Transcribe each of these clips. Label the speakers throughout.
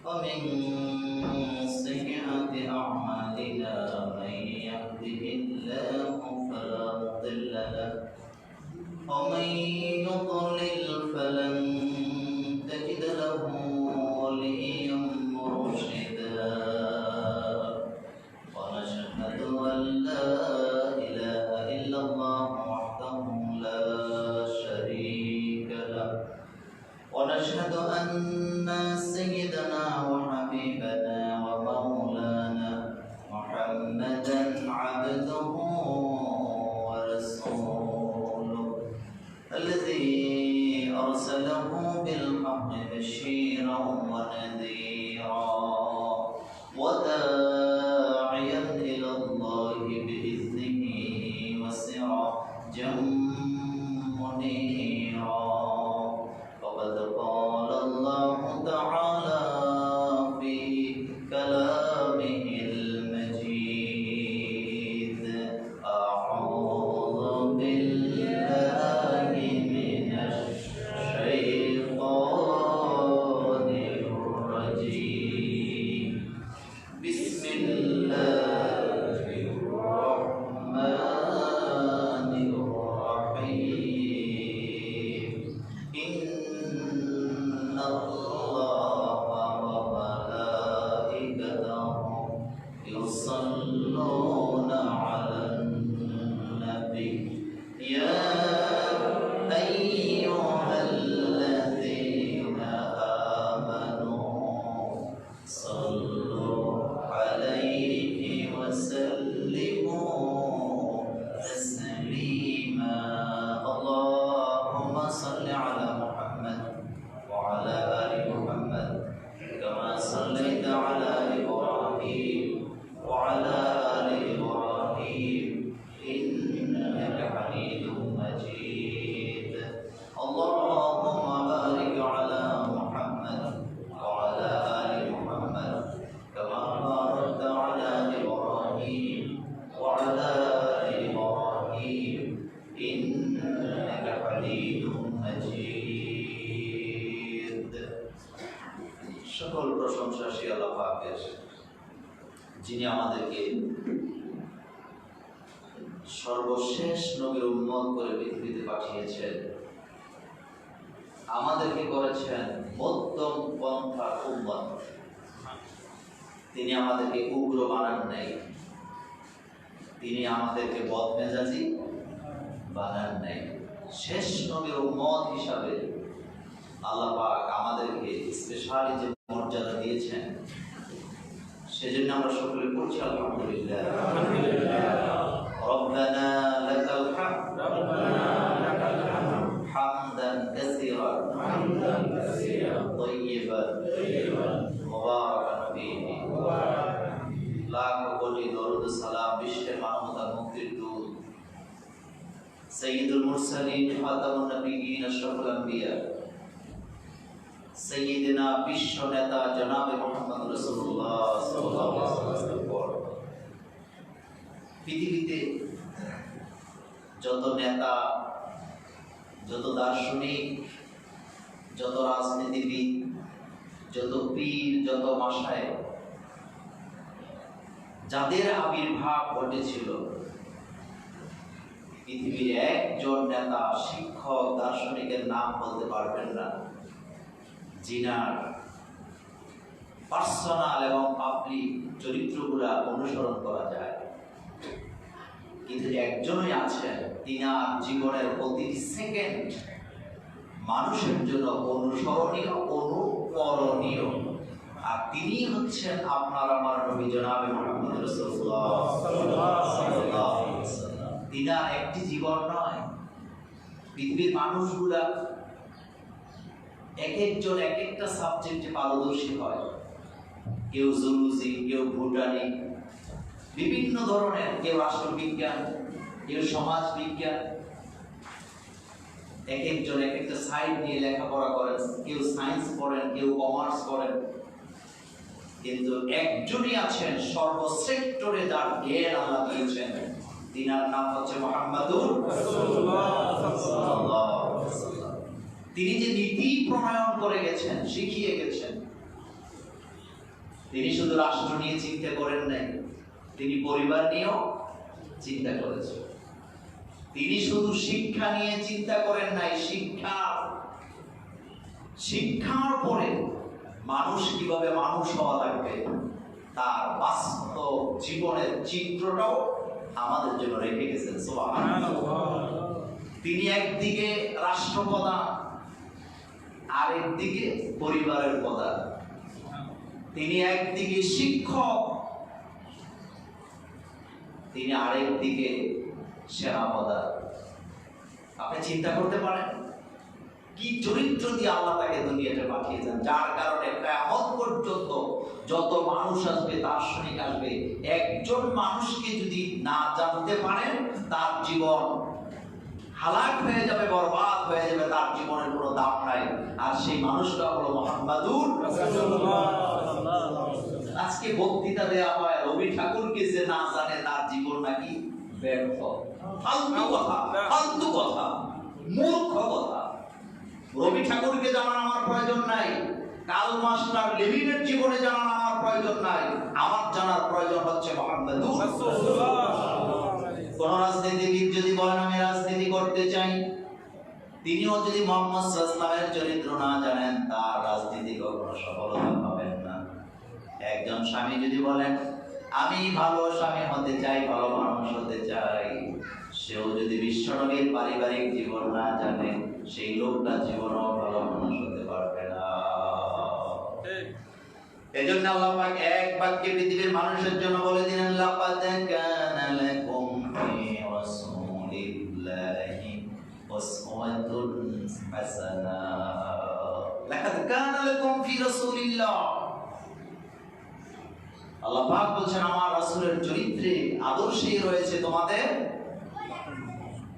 Speaker 1: ومن سيئات أعمالنا من يهده الله فلا مضل له ومن يضلل فلن تجد له وليا مرشدا ونشهد أن لا إله إلا الله وحده لا شريك له ونشهد أن سيدنا وحبيبنا ومولانا محمدا عبده ورسوله الذي أرسله بالحق بشيرا ونذيرا وداعيا إلى الله بإذنه وسراجا منيرا وقد قال الله تعالى في كلامه المجيد أعوذ بالله من الشيطان الرجيم بسم الله الرحمن الرحيم إن الله وملائكته يصلون على النبي يا أيها الذين آمنوا صلوا عليه وسلموا تسليما اللهم صل على محمد وعلى آل محمد كما صليت على إبراهيم وعلى آل إبراهيم إنك حميد مجيد اللهم بارك على محمد وعلى آل محمد كما باركت على إبراهيم وعلى آل إبراهيم إنك حميد مجيد সকল প্রশংসা সেই আল্লাহ পাকের যিনি আমাদেরকে সর্বশেষ নবীর উম্মত করে পৃথিবীতে পাঠিয়েছেন আমাদেরকে করেছেন মধ্যম পন্থার উম্মত তিনি আমাদেরকে উগ্র বানান নাই তিনি আমাদেরকে বদমেজাজি বানান নাই শেষ নবীর উম্মত হিসাবে আল্লাহ পাক আমাদেরকে স্পেশালি যে মর্যাদা দিয়েছেন সেজন্য আমরা সকলে পড়ছি আলহামদুলিল্লাহ রব্বানা লাকাল হামদ হামদান কাসীরান তাইয়িবান মুবারাকান ফীহি লাখ কোটি দরুদ সালাম বিশ্বের মানবতার মুক্তির দূত সাইয়্যিদুল মুরসালিন খাতামুন নবিয়্যিন আশরাফুল আম্বিয়া সৈয়দনা বিশ্ব নেতা জনাবে মুহাম্মদ রাসূলুল্লাহ সাল্লাল্লাহু আলাইহি ওয়াসাল্লাম পৃথিবীতে যত নেতা যত দার্শনিক যত রাজনীতিবিদ যত পীর যত মাশায়েখ যাদের আবির্ভাব ঘটেছিল পৃথিবীর একজন নেতা শিক্ষক দার্শনিকের নাম বলতে পারবেন না জিনার পার্সোনাল এবং পাবলিক চরিত্রগুলা অনুসরণ করা যায় কিন্তু একজনই আছেন তিনার জীবনের প্রতিটি সেকেন্ড মানুষের জন্য অনুসরণীয় অনুকরণীয় আর তিনি হচ্ছেন আপনার আমার নবী জনাবে মুহাম্মদ রাসূলুল্লাহ সাল্লাল্লাহু আলাইহি ওয়াসাল্লাম তিনার একটি জীবন নয় পৃথিবীর মানুষগুলা এক একজন এক একটা সাবজেক্টে পারদর্শী হয় কেউ জুলজি কেউ ভুটানি বিভিন্ন ধরনের কেউ রাষ্ট্রবিজ্ঞান কেউ সমাজ বিজ্ঞান এক একজন এক একটা সাইড নিয়ে লেখাপড়া করেন কেউ সায়েন্স পড়েন কেউ কমার্স করেন কিন্তু একজনই আছেন সর্বসেক্টরে যার জ্ঞান আল্লাহ দিয়েছেন তিনার নাম হচ্ছে মুহাম্মাদুর রাসূলুল্লাহ সাল্লাল্লাহু আলাইহি ওয়াসাল্লাম তিনি যে নীতি প্রণয়ন করে গেছেন শিখিয়ে গেছেন তিনি শুধু রাষ্ট্র নিয়ে চিন্তা করেন নাই, তিনি পরিবার নিয়েও চিন্তা করেছেন। তিনি শুধু শিক্ষা নিয়ে চিন্তা করেন নাই, শিক্ষার পরে মানুষ কিভাবে মানুষ হওয়া লাগবে তার বাস্তব জীবনের চিত্রটাও আমাদের জন্য রেখে গেছেন। সুবহানাল্লাহ। তিনি একদিকে রাষ্ট্রপ্রধান, আরেকদিকে পরিবারের প্রধান। তিনি একদিকে শিক্ষক, তিনি আরেকদিকে সেনাপ্রধান। আপনি চিন্তা করতে পারেন কি চরিত্র দিয়ে আল্লাহ তাকে দুনিয়াতে পাঠিয়েছেন, যার কারণে কিয়ামত পর্যন্ত যত মানুষ আসবে, দার্শনিক আসবে, একজন মানুষকে যদি না জানতে পারেন তার জীবন হালাক হয়ে যাবে, বরবাদ হয়ে যাবে, তার জীবনের কোনো দাম নাই। আর সেই মানুষটা হলো মুহাম্মাদুর রাসূলুল্লাহ। আজকে বক্তৃতা দেয়া হয় রবি ঠাকুরকে যে না জানে তার জীবন নাকি ব্যর্থ। ফালতু কথা, ফালতু কথা, মূর্খ কথা। রবি ঠাকুরকে জানার আমার প্রয়োজন নাই, কার্ল মাস্টার লেনিনের জীবনে জানার আমার প্রয়োজন নাই। আমার জানার প্রয়োজন হচ্ছে মুহাম্মাদুর রাসূলুল্লাহ। কোন রাজনীতিবিদ যদি বলেন আমি রাজনীতি করতে চাই, তিনিও যদি মুহাম্মদ সাল্লাল্লাহু আলাইহি ওয়াসাল্লামের চরিত্র না জানেন, তার রাজনীতি কখনো সফলতা পাবেন না। একজন স্বামী যদি বলেন আমি ভালো স্বামী হতে চাই, ভালো মানুষ হতে চাই, সেও যদি বিশ্বনবীর পারিবারিক জীবন না জানে, সেই লোকটা জীবনও ভালো মানুষ হতে পারবে না। এজন্য আল্লাহ পাক এক বাক্যে পৃথিবীর মানুষের জন্য বলে দিলেন, লাকাদ কানা লাকুম ফি রাসূলিল্লাহি উসওয়াতুন হাসানাহ। লাকাদ কানা লাকুম ফি রাসূলিল্লাহ, আল্লাহ পাক বলছেন আমার রাসূলের চরিত্রে, আদর্শেই রয়েছে তোমাদের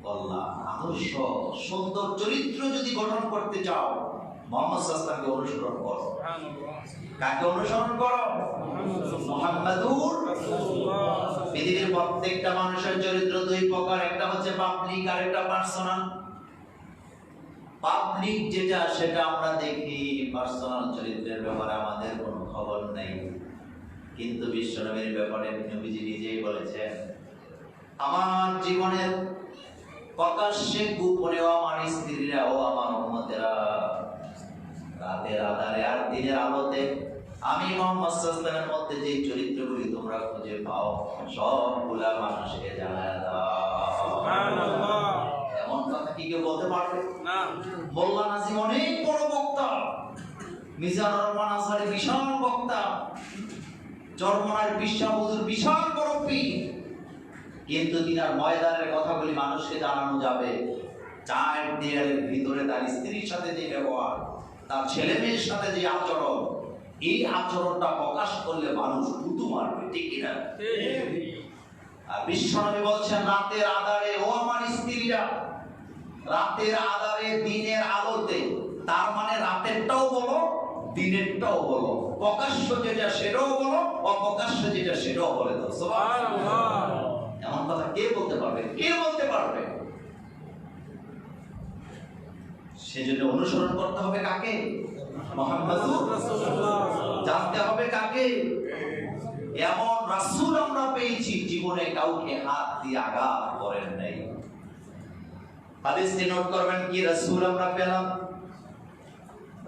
Speaker 1: কল্যাণ। আদর্শ, সুন্দর চরিত্র যদি গঠন করতে চাও, মুহাম্মদ সাল্লাল্লাহু আলাইহি ওয়াসাল্লামকে অনুসরণ করো। কাকে অনুসরণ করো? মুহাম্মাদুর রাসূলুল্লাহ। পৃথিবীর প্রত্যেকটা মানুষের চরিত্র দুই প্রকার, একটা হচ্ছে পাবলিক আর একটা পার্সোনাল। পাবলিক যেটা সেটা আমরা দেখি, পার্সোনাল চরিত্রের ব্যাপারে আমাদের কোনো খবর নেই। কিন্তু বিশ্বনবীর ব্যাপারে নবীজি নিজেই বলেছেন, আমার জীবনের প্রকাশ্যে গোপনেও আমার স্ত্রীরা ও আমার উম্মতেরা, রাতের আধারে আর দিনের আলোতে আমি মুহাম্মদ সাল্লাল্লাহু আলাইহি ওয়াসাল্লামের মধ্যে যে চরিত্রগুলি তোমরা খুঁজে পাও সবগুলা মানুষকে জানায় দাও। সুবহানাল্লাহ। এমন কথা কি কেউ বলতে পারবে? না। মোল্লা নাজিম অনেক বড় বক্তা, মিজানুর রহমান আজহারি বিশাল বক্তা, চরমনার বিশ্বাস হুজুর বিশাল বড় পীর, কিন্তু তিনার ময়দানের কথাগুলি মানুষকে জানানো যাবে। চার দেয়ালের ভিতরে তার স্ত্রীর সাথে যে ব্যবহার, তার ছেলে মেয়ের সাথে যে আচরণ, এই আচরণটা প্রকাশ করলে মানুষ থুতু মারবে, ঠিক কিনা? আর বিশ্বনবী বলছেন রাতের আধারে ও আমার স্ত্রীরা, রাতের আধারে দিনের আলোতে, তার মানে রাতেরটাও বলো দিনেরটাও বলো, প্রকাশ্য যেটা সেটাও বলো, অপ্রকাশ্য যেটা সেটাও বলে দাও। সুবহানাল্লাহ। এমন কথা কে বলতে পারবে? কে বলতে পারবে? সেজন্য অনুসরণ করতে হবে কাকে? মুহাম্মাদুর রাসূলুল্লাহ। জানতে হবে কাকে? এমন রাসূল আমরা পেয়েছি জীবনে কাউকে হাত দিয়ে আঘাত করেন নাই। হাদিসটি নোট করবেন, কি রাসূল আমরা পেলাম?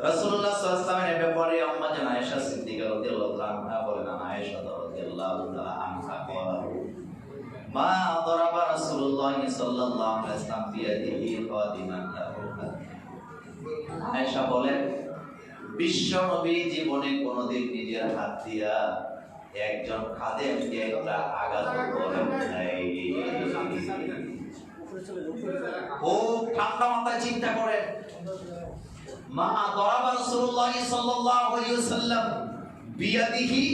Speaker 1: রাসূলুল্লাহ সাল্লাল্লাহু আলাইহি ওয়াসাল্লামের ব্যাপারে আম্মা জান আয়েশা সিদ্দিকা রাদিয়াল্লাহু তাআলা বলেন, আয়েশা রাদিয়াল্লাহু তাআলা আনহা বলেন, মা দরাবা রাসূলুল্লাহ সাল্লাল্লাহু আলাইহি ওয়াসাল্লাম বিয়াদিহি খাদিমান লাহু। আয়েশা বলেন বিশ্ব নবী জীবনে কোনদিন নিজের হাত দিয়া একজন খাদেমকে একটা আঘাত করেন নাই। খুব ঠান্ডা মাথায় চিন্তা করেন, মা দরাবা রাসূলুল্লাহ সাল্লাল্লাহু আলাইহি ওয়াসাল্লাম বিয়াদিহি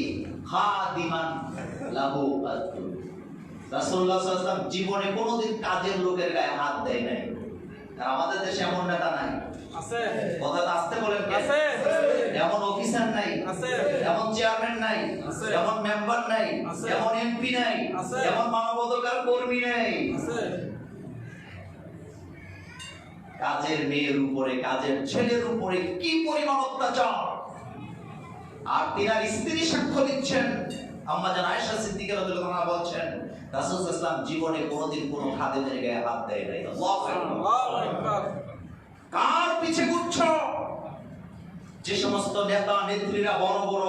Speaker 1: খাদিমান লাহু। রাসূলুল্লাহ সাল্লাল্লাহু আলাইহি ওয়াসাল্লাম জীবনে কোনোদিন কাজের লোকের গায়ে হাত দেয় নাই। আর আমাদের দেশে এমন নেতা নাই, আছে? কথা আসতে বলেন, আছে? এমন অফিসার নাই, আছে? এমন চেয়ারম্যান নাই, আছে? এমন মেম্বার নাই, আছে? এমন এমপি নাই, আছে? এমন মানবাধিকার কর্মী নাই, আছে? কাজের মেয়ের উপরে, কাজের ছেলের উপরে কি পরিমাণ অত্যাচার! আর তিনার স্ত্রী সাক্ষ্য দিচ্ছেন, আম্মা জান আয়েশা সিদ্দিকা রাদিয়াল্লাহু আনহা বলছেন রাসূল সাল্লাল্লাহু আলাইহি ওয়াসাল্লাম জীবনে কোনোদিন কোনো খাদেমের গায়ে হাত দেয় নাই। আল্লাহু আকবার। কার পিছে ঘুরছো? যে সমস্ত নেতা নেত্রীরা বড় বড়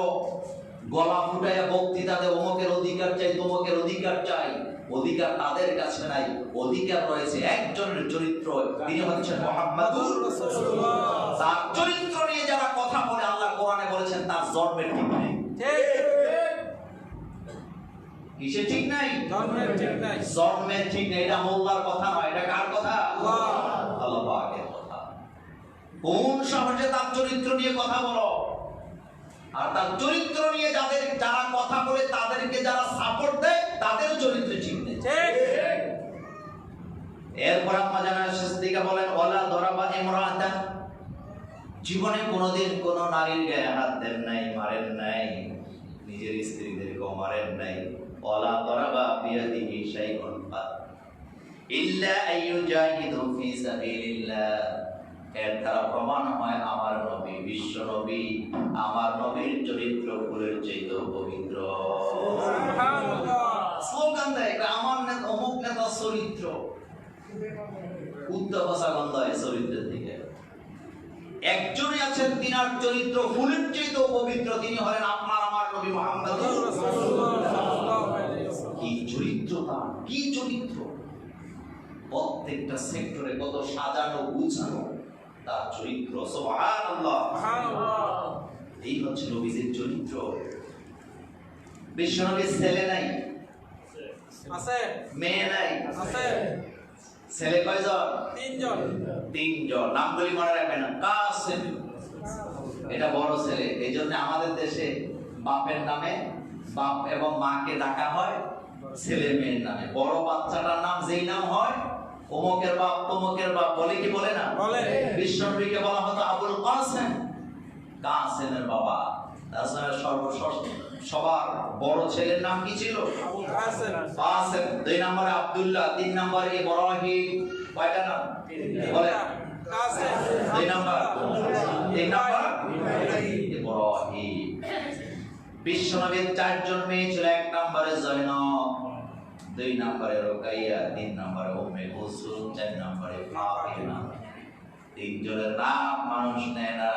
Speaker 1: গলা ফুটাইয়া বক্তৃতা দেয়, অমুকের অধিকার চাই, তমুকের অধিকার চাই, অধিকার তাদের কাছে নাই। অধিকার রয়েছে একজনের চরিত্র, তিনি হচ্ছেন মুহাম্মাদুর রাসূলুল্লাহ। তার চরিত্র নিয়ে যারা কথা বলে, আল্লাহ কোরআনে বলেছেন তার জন্মের ঠিক নাই। কিসে ঠিক নাই? জন্মের ঠিক নাই। জন্মের ঠিক নাই। এটা মোল্লার কথা নয়, এটা কার কথা? আল্লাহ পাকের কথা। কোন সাহসে তার চরিত্র নিয়ে কথা বলো? আর তার চরিত্র নিয়ে যারা কথা বলে, তাদেরকে যারা সাপোর্ট দেয়, তাদের চরিত্র ঠিক নেই। এরপর আম্মা জান আয়েশা সিদ্দিকা বলেন, ওয়ালা দরাবা ইমরাতান, জীবনে কোনোদিন কোন নারীর গায়ে হাত দেন নাই, মারেন নাই, নিজের স্ত্রীদেরকেও মারেন নাই। ওয়ালা দরাবা বিয়াদিহি শাইউন ইল্লা আইয়ুজাহিদু ফি সাবিলিল্লাহ। এর দ্বারা প্রমাণ হয় আমার নবী, বিশ্ব নবী, আমার নবীর চরিত্র ফুলের চাইতেও পবিত্র। স্লোগান দেয়, আমার নেতা অমুক নেতার চরিত্র উদ্দাবাসা গন্ধায় চরিত্রের দিকে। একজনই আছেন তিনার চরিত্র ফুলের চাইতেও পবিত্র, তিনি হলেন আপনার আমার নবী মুহাম্মদ। কি চরিত্র তার, কি চরিত্র! প্রত্যেকটা সেক্টরে কত সাজানো গুছানো তার চরিত্র। সুবহানাল্লাহ, সুবহানাল্লাহ। এই হচ্ছে নবীর চরিত্র। বিশ্বনবীর ছেলে নাই? আছে। মেয়ে নাই? আছে। ছেলে কয়জন? তিনজন। তিনজন। নামগুলি মনে রাখবেন। কাসেম, এটা বড় ছেলে। এই জন্য আমাদের দেশে বাপের নামে বাপ এবং মাকে ডাকা হয় ছেলে মেয়ের নামে। বড় বাচ্চাটার নাম যেই নাম হয়, অমুকের বাপ তমুকের বাপ বলে কি বলে না? বলে। বিশ্বনবীকে বলা হতো আবুল কাসেম, কাসেমের বাবা। তাছাড়া সবার বড় ছেলের নাম কি ছিল? আবুল কাসেম। কাসেম। 2 নম্বরে আব্দুল্লাহ, 3 নম্বরে ইব্রাহিম। কয়টা নাম বলে? কাসেম। 2 নম্বর, 3 নম্বর ইব্রাহিম। বিশ্বনবীর 4 জন মেয়ে ছিল। 1 নম্বরে জয়নব, 2 নম্বরে রুকাইয়া, 3 নম্বরে উম্মে কুলসুম, 4 নম্বরে ফাতিমা। 3 জনের নাম মানুষ নেয় না,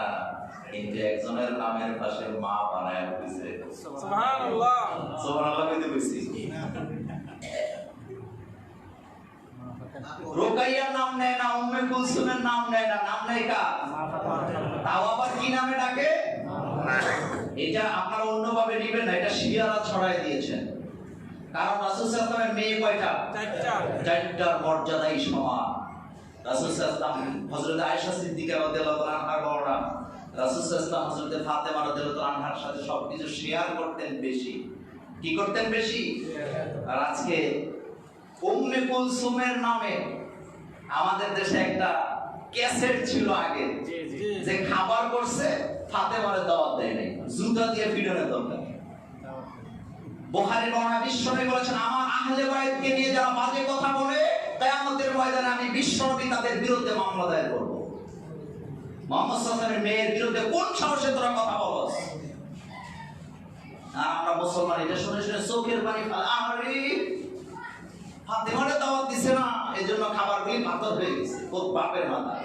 Speaker 1: কিন্তু একজনের নামের পাশে মা বানায় দিয়েছে। সুবহানাল্লাহ, সুবহানাল্লাহ কইতে কইছি। রুকাইয়ার নাম নেয় না, উম্মে কুলসুমের নাম নেয় না, নাম নেয় কার? তাও আবার কি নামে ডাকে? এটা আপনারা অন্যভাবে নেবেন না, এটা শিয়ারা ছড়াই দিয়েছেন। কারণ রাসূল সাল্লাল্লাহু আলাইহি ওয়াসাল্লামের মেয়ে কয়টা? 4টার মর্যাদাই সমান। রাসূল সাল্লাল্লাহু আলাইহি ওয়াসাল্লাম হযরত আয়েশা সিদ্দিকা রাদিয়াল্লাহু আনহার বড়রা, রাসূল সাল্লাল্লাহু আলাইহি ওয়াসাল্লাম হযরত ফাতেমা রাদিয়াল্লাহু আনহার সাথে সবকিছু শেয়ার করতেন বেশি। কি করতেন বেশি? আর আজকে উম্মে কুলসুমের নামে আমাদের দেশে একটা ক্যাসেট ছিল আগে, যে খাবার করছে ফাতেমারে দাওয়াত দেয় নাই, জুতা দিয়ে ফিডনের দরকার। বুখারী বর্ণনা, বিশ্বনবী বলেছেন, আমার আহলে বাইতকে নিয়ে যারা বাজে কথা বলে, কিয়ামতের ময়দানে আমি বিশ্বনবী তাদের বিরুদ্ধে মামলা দায়ের করব। মুহাম্মদ সাল্লাল্লাহু আলাইহি ওয়াসাল্লামের মেয়ের বিরুদ্ধে কোন সাহসে তোরা কথা বলছ? আর আমরা মুসলমান এটা শুনে শুনে চোখের পানি ফেলে, আরে ফাতেমারে দাওয়াত দিছে না, এজন্য খাবারগুলি পাথর হয়ে গেছে। ওর বাপের মাথায়।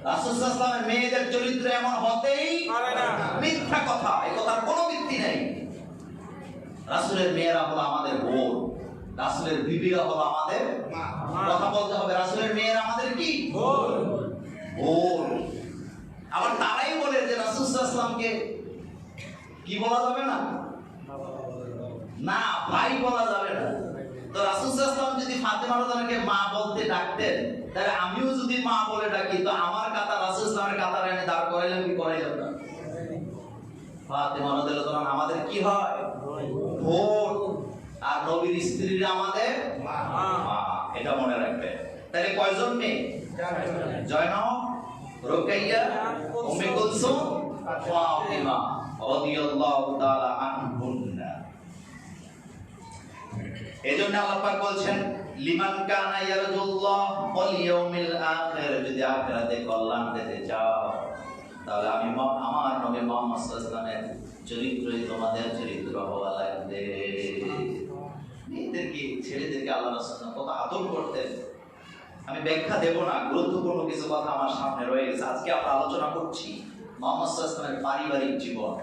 Speaker 1: রাসূল সাল্লাল্লাহু আলাইহি ওয়াসাল্লামের মেয়েদের চরিত্র এমন হতেই পারে না। মিথ্যা কথা, এই কথার কোনো ভিত্তি নেই। রাসূলের মেয়েরা হলো আমাদের বোন, রাসূলের বিবিরা হলো আমাদের মা। কথা বলতে হবে, রাসূলের মেয়েরা আমাদের কি? বোন। বোন। আবার তারাই বলে যে রাসূল সাল্লাল্লাহু আলাইহি ওয়াসাল্লামকে কি বলা যাবে না? না, ভাই বলা যাবে না। তো রাসূল সাল্লাল্লাহু আলাইহি ওয়াসাল্লাম যদি ফাতেমা রাদিয়াল্লাহু আনহাকে মা বলতে ডাকতেন, তাহলে আমিও যদি মা বলে ডাকি, তো আমার কাতা রাসূল সাল্লাল্লাহু আলাইহি ওয়াসাল্লামের কাতারে এনে দাঁড় করাইলাম কি করাইলাম না? ফাতেমা রাদিয়াল্লাহু আনহা আমাদের কি হয়? বোন। আর নবীর স্ত্রীরা আমাদের মা। এটা মনে রাখবেন। তাহলে কয়জন মেয়ে? 4 জন। জয়নব, রুকাইয়া, উম্মে কুলসুম, ফাতিমা রাদিয়াল্লাহু তাআলা আনহুন্না। এজন্য আল্লাহ পাক বলছেন, লিমান কানা ইয়ারজুল্লাহ ওয়াল ইয়াউমিল আখির, যদি আখিরাতে কল্যাণ পেতে চাও, তাহলে আমি আমার নবী মুহাম্মদ সাল্লাল্লাহু আলাইহি ওয়াসাল্লামের চরিত্রই তোমাদের চরিত্র হওয়া লাগবে। মেয়েদেরকে ছেলেদেরকে আল্লাহ রাসূল কত আদর করতেন। আমি ব্যাখ্যা দেব না, গুরুত্বপূর্ণ কিছু কথা আমার সামনে রয়ে গেছে। আজকে আমরা আলোচনা করছি মুহাম্মদ সাল্লাল্লাহু আলাইহি ওয়াসাল্লামের পারিবারিক জীবন,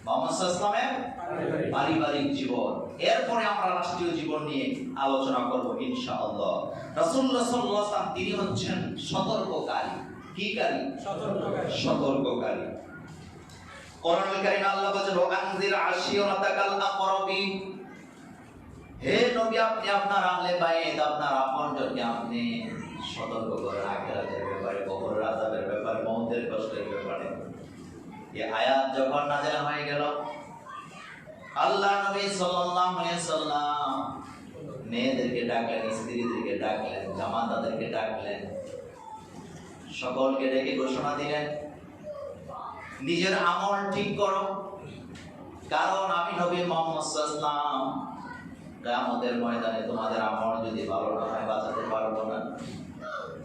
Speaker 1: মুহাম্মদ সাল্লাল্লাহু আলাইহি ওয়াসাল্লামের পারিবারিক জীবন। এরপরে আমরা রাষ্ট্রীয় জীবন নিয়ে আলোচনা করব ইনশাআল্লাহ। রাসূলুল্লাহ সাল্লাল্লাহু আলাইহি ওয়াসাল্লাম তিনি হচ্ছেন সতর্ককারী। কি কারী? সতর্ককারী। কোরআনুল কারীমে আল্লাহ বলেন ওয়ানজির আশিরাতাকাল আকরাবিন। হে নবী, আপনি আপনার আহলে বাইত, আপনার আপনজনকে আপনি সতর্ক করেন আখিরাতের ব্যাপারে, কবরের আযাবের ব্যাপারে, মওতের কষ্টের ব্যাপারে। এই আয়াত যখন নাযিল হয়ে গেল, আল্লাহ নবী সাল্লাল্লাহু আলাইহি ওয়াসাল্লাম মেয়েদেরকে ডাকলেন, স্ত্রীদেরকে ডাকলেন, জামাতাদেরকে ডাকলেন, সকলকে ডেকে ঘোষণা দিলেন নিজের আমল ঠিক করো, কারণ আমি নবী মুহাম্মদ সাল্লাল্লাহু আলাইহি ওয়াসাল্লাম কিয়ামতের ময়দানে তোমাদের আমল যদি ভালো না হয় বাঁচাতে পারবো না।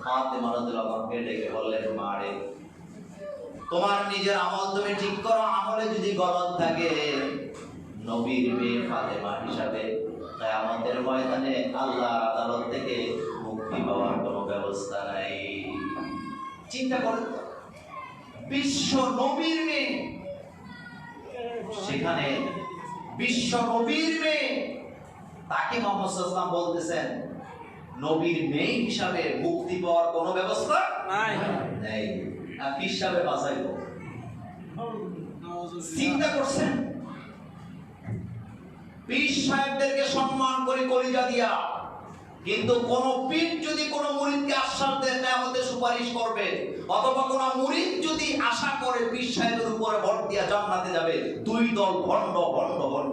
Speaker 1: ফাতিমা রাদিয়াল্লাহু আনহাকে ডেকে বললেন, মা রে, তোমার নিজের আমল তুমি ঠিক করো, আমলে যদি গলদ থাকে নবীর মেয়ে ফাতিমা হিসাবে কিয়ামতের ময়দানে আল্লাহর আদালত থেকে মুক্তি পাওয়ার কোনো ব্যবস্থা নাই। চিন্তা করো, বিশ্ব নবীর মেয়ে, সেখানে বিশ্ব নবীর মেয়ে, তাকে মুহাম্মদ সাল্লাল্লাহু আলাইহি ওয়াসাল্লাম বলতেছেন নবীর মেয়ে হিসাবে মুক্তি পাওয়ার কোনো ব্যবস্থা নাই। আপনি হিসাবে বাঁচাইব। চিন্তা করছেন, পীর সাহেবদেরকে সম্মান করে কলিজা দিয়া, কিন্তু কোন পীর যদি কোন মুরিদকে আশ্বাস দেয় কিয়ামতে সুপারিশ করবে, অথবা কোন মুরিদ যদি আশা করে পীর সাহেবের উপরে ভোট দিয়া জান্নাতে যাবে, দুই দল ভণ্ড ভণ্ড ভণ্ড।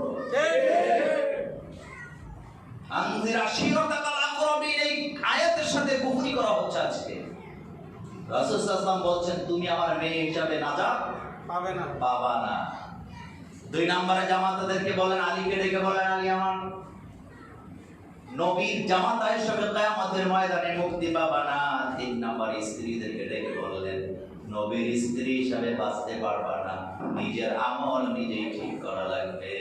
Speaker 1: আনজির আশিরাতাকাল আকরাবিন, এই আয়াতের সাথে কুফরি করা হচ্ছে আজকে। রাসূল সাল্লাল্লাহু আলাইহি ওয়াসাল্লাম বলছেন তুমি আমার মেয়ে হিসাবে নাজাত পাবা না। দুই নম্বরে জামাতাদেরকে বলেন, আলীকে ডেকে বলেন, আলী আমার নবীর জামাতা হিসেবে কিয়ামতের ময়দানে মুক্তি পাবা না। তিন নম্বরে স্ত্রীদেরকে ডেকে বললেন নবীর স্ত্রী হিসেবে বাঁচতে পারবা না, নিজের আমল নিজেই ঠিক করা লাগবে।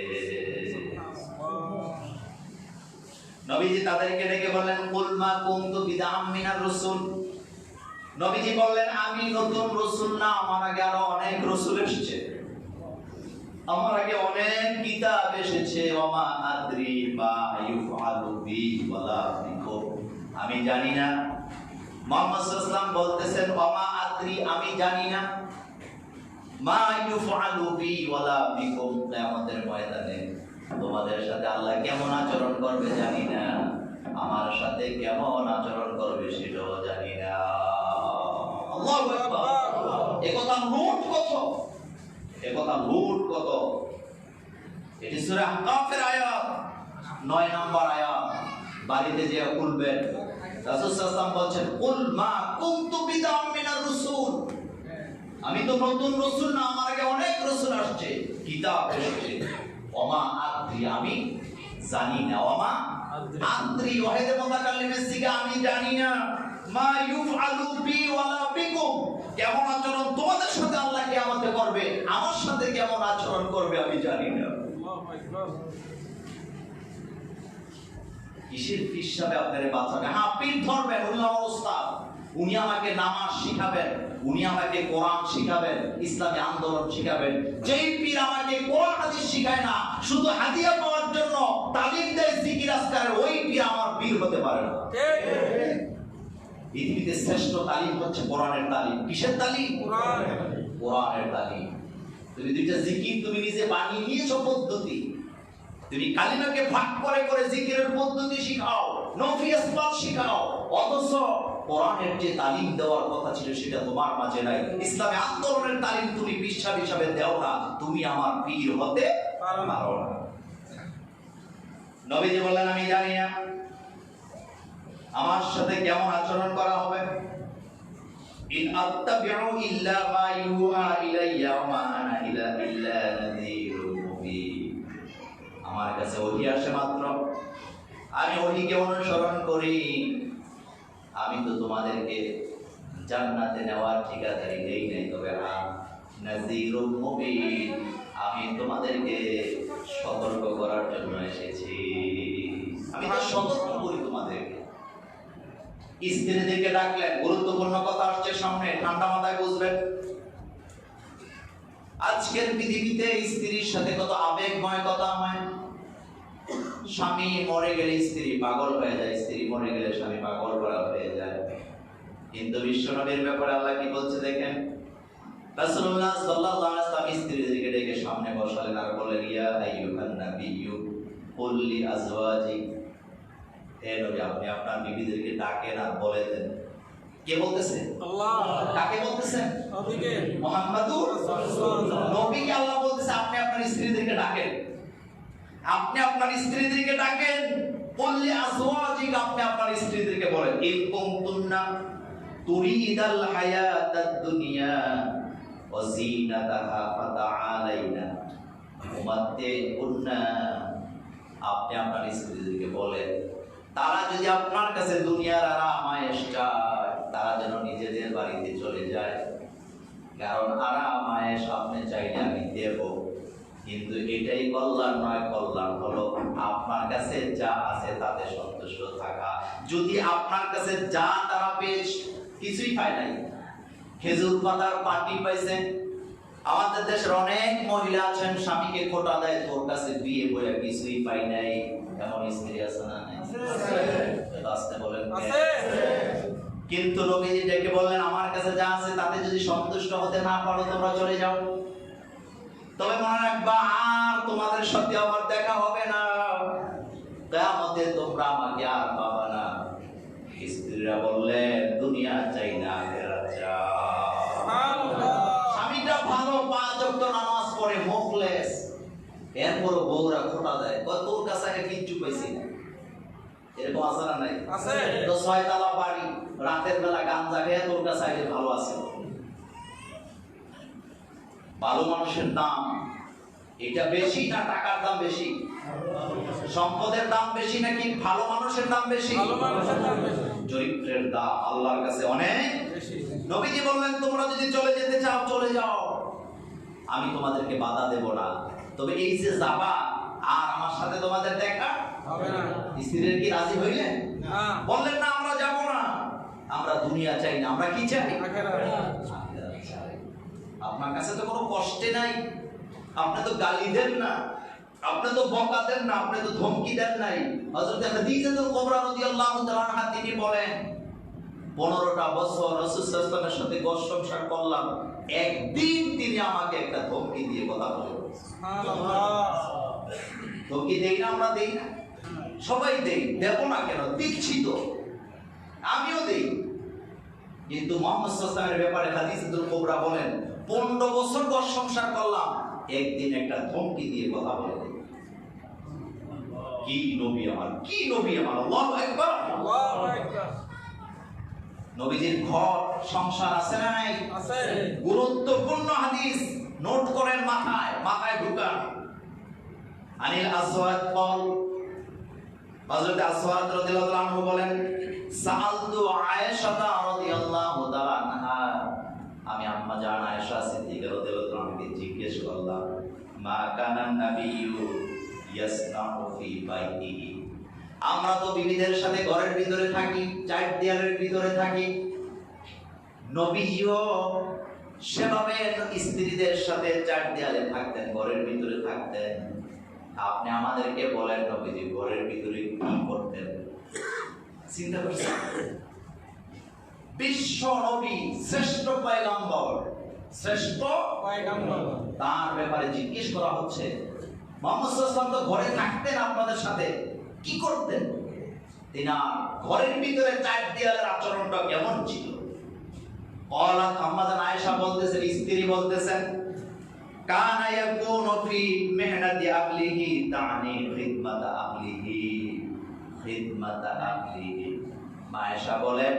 Speaker 1: নবীজি তাদেরকে ডেকে বললেন কুল মা কুনতু বিদআম মিনার রাসূল। নবীজি বললেন আমি নতুন রাসূল না, আমার আগে আরো অনেক রাসূল এসেছে, আমার আগে অনেক কিতাব এসেছে। ওমা আদরি মা ইউফআলু বি ওয়ালা বিকুম, আমি জানি না। মুহাম্মদ সাল্লাল্লাহু আলাইহি ওয়াসাল্লাম বলতেছেন ওমা আদরি, আমি জানি না, মা ইউফআলু বি ওয়ালা বিকুম, কিয়ামতের ময়দানে তোমাদের সাথে আল্লাহ কেমন আচরণ করবে জানি না, আমার সাথে কেমন আচরণ করবে সেটাও জানি না। আল্লাহু আকবার। একথা নোট কত, একথা নোট কত। এটি সূরা আহকাফের আয়াত 9 নম্বর আয়াত, বাড়িতে যে খুলবেন। রাসূল সাল্লাল্লাহু আলাইহি ওয়াসাল্লাম বলেন কুল মা কুনতু বিদআম মিনার রাসূল, আমি তো নতুন রাসূল না, আমার আগে অনেক রাসূল আসছে, কিতাব এসেছে। ওমা আদরি, আমি জানি না। ওমা আদরি ওয়াহিদ মুতাকাল্লিমের সিগা, আমি জানি না। মা ইউফআলু বি ওয়ালা বিকুম, কেমন আচরণ তোমাদের সাথে আল্লাহ কিয়ামতে করবে, আমার সাথে কেমন আচরণ করবে আমি জানি না। আল্লাহু আকবার। কিসের পীর সাহেব আপনারে বাঁচাবে? হ্যাঁ, পীর ধরবেন, উনি আমার ওস্তাদ, উনি আমাকে নামাজ শিখাবেন, উনি আমাকে কোরআন শিখাবেন, ইসলামী আন্দোলন শিখাবেন। যেই পীর আমাকে কোরআন হাদিস শিখায় না, শুধু হাদিয়া পাওয়ার জন্য তালিম দেয় জিকির আজকারের, ওই পীর আমার পীর হতে পারে না। পৃথিবীতে শ্রেষ্ঠ তালিম হচ্ছে কোরআনের তালিম। কিসের তালিম? কোরআনের তালিম। তুমি দুইটা জিকির তুমি নিজে বানিয়ে নিয়েছো পদ্ধতি, তুমি কালিমাকে ভাগ করে করে জিকিরের পদ্ধতি শিখাও, নফি আসবাব শিখাও, অথচ কোরআনের যে তালিম দেওয়ার কথা ছিল সেটা তোমার মাঝে নাই। ইসলামী আন্দোলনের তালিম তুমি বিশ্বাস হিসাবে দেও না, তুমি আমার পীর হতে পারো না। নবীজি বললেন আমি জানি না আমার সাথে কেমন আচরণ করা হবে। ইন আত্তাবিউ ইল্লা মা ইউহা ইলাইয়া ওয়া মা আনা ইল্লা নাযীরুম মুবিন, আমার কাছে ওহী আসে মাত্র, আমি ওহীকে অনুসরণ করি, আমি তো তোমাদেরকে জান্নাতে নেওয়ার ঠিকাদারি দেই নাই, তবে নাযীরুম মুবিন, আমি তোমাদেরকে সতর্ক করার জন্য এসেছি। আমি তো সতর্ক করি তোমাদেরকে। স্ত্রীদেরকে ডাকলেন, গুরুত্বপূর্ণ কথা আসছে সামনে, ঠান্ডা মাথায় বুঝবেন। আজকের পৃথিবীতে স্ত্রীর সাথে কত আবেগময় কথা হয়। স্বামী মরে গেলে স্ত্রী পাগল হয়ে যায়, স্ত্রী মরে গেলে স্বামী পাগল করা হয়ে যায়। কিন্তু বিশ্বনবীর ব্যাপারে আল্লাহ কি বলছে দেখেন। রাসূলুল্লাহ সাল্লাল্লাহু আলাইহি ওয়াসাল্লাম স্ত্রীদেরকে ডেকে সামনে বসালেন আর বললেন, ইয়া আইয়ুহান নাবিয়্যু কুল লি আজওয়াজিক, হে নবী আপনি আপনার বিবিদেরকে ডাকেন আর বলে দেন। কে বলতেছে? আল্লাহ। কাকে বলতেছেন? নবীকে, মুহাম্মাদুর রাসূলুল্লাহ। নবীকে আল্লাহ বলতেছে আপনি আপনার স্ত্রীদেরকে ডাকেন, আপনি আপনার স্ত্রীদেরকে ডাকেন। কুল লি আজওয়াজিক, আপনি আপনার স্ত্রীদেরকে বলেন, ইন কুনতুন্না তুরিদাল হায়াতাদ দুনিয়া ওয়া যিনাতাহা ফাতাআলাইনা উমাত্তিউন্না, আপনি আপনার স্ত্রীদেরকে বলেন তারা যদি আপনার কাছে দুনিয়ার আরাম আয়েশ চায় তারা যেন নিজেদের বাড়িতে চলে যায়, কারণ আরাম আয়েশ আপনি চাইলে আমি দেব, কিন্তু এটাই কল্যাণ নয়। কল্যাণ হলো আপনার কাছে যা আছে তাতে সন্তুষ্ট থাকা। যদি আপনার কাছে যা তারা পেয়েছ, কিছুই পায় নাই, খেজুর পাতার পাটি পাইছেন। আমাদের দেশের অনেক মহিলা আছেন স্বামীকে খোটা দেয়, তোর কাছে বিয়ে বলে কিছুই পাই নাই, এমন স্ত্রী আছে না? আসতে বলেন। কিন্তু নবীজি ডেকে বললেন, আমার কাছে যা আছে তাতে যদি সন্তুষ্ট হতে না পারো তোমরা চলে যাও, তবে মনে রাখবা আর তোমাদের সাথে আবার দেখা হবে না, কিয়ামতে তোমরা আমাকে আর পাবা না। স্ত্রীরা বললেন, দুনিয়া চাই না আখিরাত চাই। স্বামীটা ভালো, 5 ওয়াক্ত নামাজ পড়ে, মুখলেস, এরপর বউরা খোটা দেয়, তোর কাছে আগে কিচ্ছু পাইছি না। এরকম আছে না নাই? আছে। তো 6 তলা বাড়ি, রাতের বেলা গাঞ্জা খেয়ে তোর কাছে আগে ভালো আছে। ভালো মানুষের দাম এটা বেশি না টাকার দাম বেশি? সম্পদের দাম বেশি নাকি ভালো মানুষের দাম বেশি? ভালো মানুষের দাম বেশি। চরিত্রের দাম আল্লাহর কাছে অনেক বেশি। নবীজি বললেন, তোমরা যদি চলে যেতে চাও চলে যাও, আমি তোমাদেরকে বাধা দেব না, তবে এই যে যাবা আর আমার সাথে তোমাদের দেখা হবে না। স্ত্রীর কি রাজি হইলেন? না। বললেন না আমরা যাব না, আমরা দুনিয়া চাই না, আমরা কি চাই? আখিরাত চাই। আপনার কাছে তো কোনো কষ্টে নাই, আপনি তো গালি দেন না, আপনি তো বকা দেন না, আপনি তো ধমকি দেন নাই। হযরত খাদিজাতুল কুবরা রাদিয়াল্লাহু তাআলা আনহা তিনি বলেন, 15টা বছর রাসূল সাল্লাল্লাহু আলাইহি ওয়াসাল্লামের সাথে গোশ সংসার করলাম, একদিন তিনি আমাকে একটা ধমকি দিয়ে কথা বলেন। সুবহানাল্লাহ। ধমকি দেই না? আমরা দেই না? সবাই দেই, দেব না কেন? দিচ্ছি তো, আমিও দেই। কিন্তু মুহাম্মদ সাল্লাল্লাহু আলাইহি ওয়াসাল্লামের ব্যাপারে খাদিজাতুল কুবরা বলেন, 15 বছর গোশ সংসার করলাম, একদিন একটা ধমকি দিয়ে কথা বলে। কি নবী আমার, কি নবী আমার! আল্লাহু আকবার, আল্লাহু আকবার। নবীজির ঘর সংসার আছে না নাই? আছে। গুরুত্বপূর্ণ হাদিস নোট করেন, মাথায় মাথায় ঢুকান। আনিল আসওয়াদ বল, হযরত আসওয়াদ রাদিয়াল্লাহু আনহু বলেন, সাআলতু আয়েশা রাদিয়াল্লাহু তাআলা আনহা, আমি আম্মা জান আয়েশা সিদ্দিকা রাদিয়াল্লাহু আনহাকে জিজ্ঞেস করলাম, মা কানান নাবিয়্যু ইয়াসনাউ ফি বাইতিহি, আমরা তো বিবিদের সাথে ঘরের ভিতরে থাকি, চার দেয়ালের ভিতরে থাকি, নবীজিও সেভাবে স্ত্রীদের সাথে চার দেয়ালে থাকতেন, ঘরের ভিতরে থাকতেন। আপনি আমাদেরকে বলেন নবীজি ঘরের ভিতরে কি করতেন? চিন্তা করছেন? বিশ্ব নবী, শ্রেষ্ঠ পয়গম্বর, শ্রেষ্ঠ পয়গম্বর, তার ব্যাপারে জিজ্ঞেস করা হচ্ছে। মুহাম্মদ সাল্লাল্লাহু আলাইহি ওয়াসাল্লাম তো ঘরে থাকতেন, আপনাদের সাথে কি করতেন? তিনার ঘরের ভিতরে চার দেয়ালের আচরণটা কেমন ছিল? قالت আম্মা জান আয়েশা বলতেছেন, স্ত্রী বলতেছেন, কানা ইয়াকুনু ফি মিহনাতি আহলিহি, তানি খিদমাতা আহলিহি, খিদমাতা আহলিহি। আয়েশা বলেন,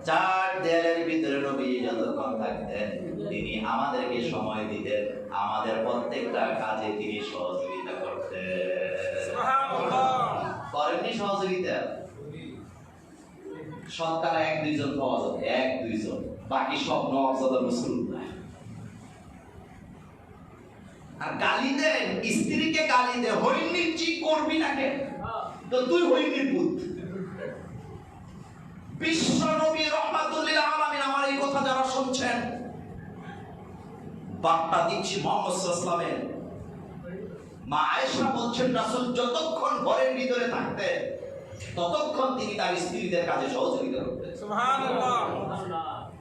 Speaker 1: চার দেয়ালের ভিতরে নবী যতক্ষণ থাকতেন তিনি আমাদেরকে সময় দিতেন, আমাদের প্রত্যেকটা কাজে তিনি সহযোগিতা করতেন। সুবহানাল্লাহ। করেননি সহযোগিতা? শতকরা 1-2 জন পাওয়া যাবে, 1-2 জন, বাকি সব নওয়াবজাদা রাসূলুল্লাহ। আর গালি দেন, স্ত্রীকে গালি দে, হইনির চি করবি না কেন? তো তুই হইনির পুত। বিশ্ব নবী রাহমাতুল লিল আলামিন, আমার এই কথা যারা শুনছেন, বার্তা দিচ্ছি মুহাম্মদ সাল্লাল্লাহু আলাইহি ওয়াসাল্লামের। মা আয়েশা বলছেন রাসূল যতক্ষণ ঘরের ভিতরে থাকতেন ততক্ষণ তিনি তার স্ত্রীদের কাজে সহযোগিতা করতেন।
Speaker 2: সুবহানাল্লাহ।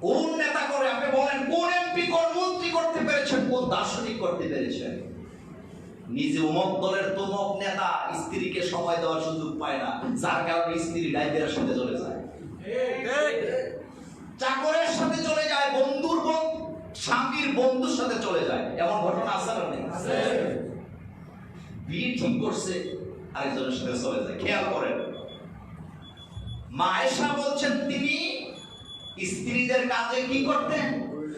Speaker 1: কোন নেতা করে আপনি বলেন, কোন এমপি কোন মন্ত্রী করতে পেরেছেন, কোন দার্শনিক করতে পেরেছেন? নিজে অমুক দলের তমুক নেতা স্ত্রীকে সময় দেওয়ার সুযোগ পায় না, যার কারণে স্ত্রী ডাইভের সাথে চলে যায়, চাকরের সাথে চলে যায়, বন্ধুর স্বামীর বন্ধুর সাথে চলে যায়। এমন ঘটনা আছে না? বিয়ে ঠিক করছে, আরেকজনের সাথে চলে যায়। খেয়াল করেন, মা আয়েশা বলছেন তিনি স্ত্রীদের কাজে কি করতেন?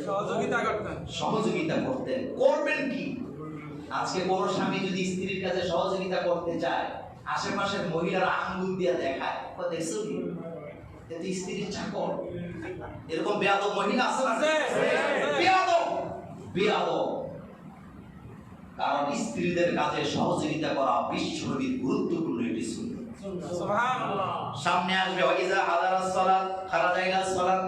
Speaker 1: সহযোগিতা করতেন। করবেন কি? আজকে কোন স্বামী যদি স্ত্রীর কাজে সহযোগিতা করতে চায়, আশেপাশের মহিলারা আঙ্গুল দিয়ে দেখায়, দেখছো কি এতে স্ত্রীর চাকর। এরকম বেয়াদব মহিলা আছে না? বেয়াদব। কারণ স্ত্রীদের কাজে সহযোগিতা করা বিশ্বনবীর গুরুত্বপূর্ণ একটি সুন্নাহ।
Speaker 2: সুবহানাল্লাহ।
Speaker 1: সামনে আসবে ওয়াইজা হাদারাস সালাত খারাজা ইলাস সালাত।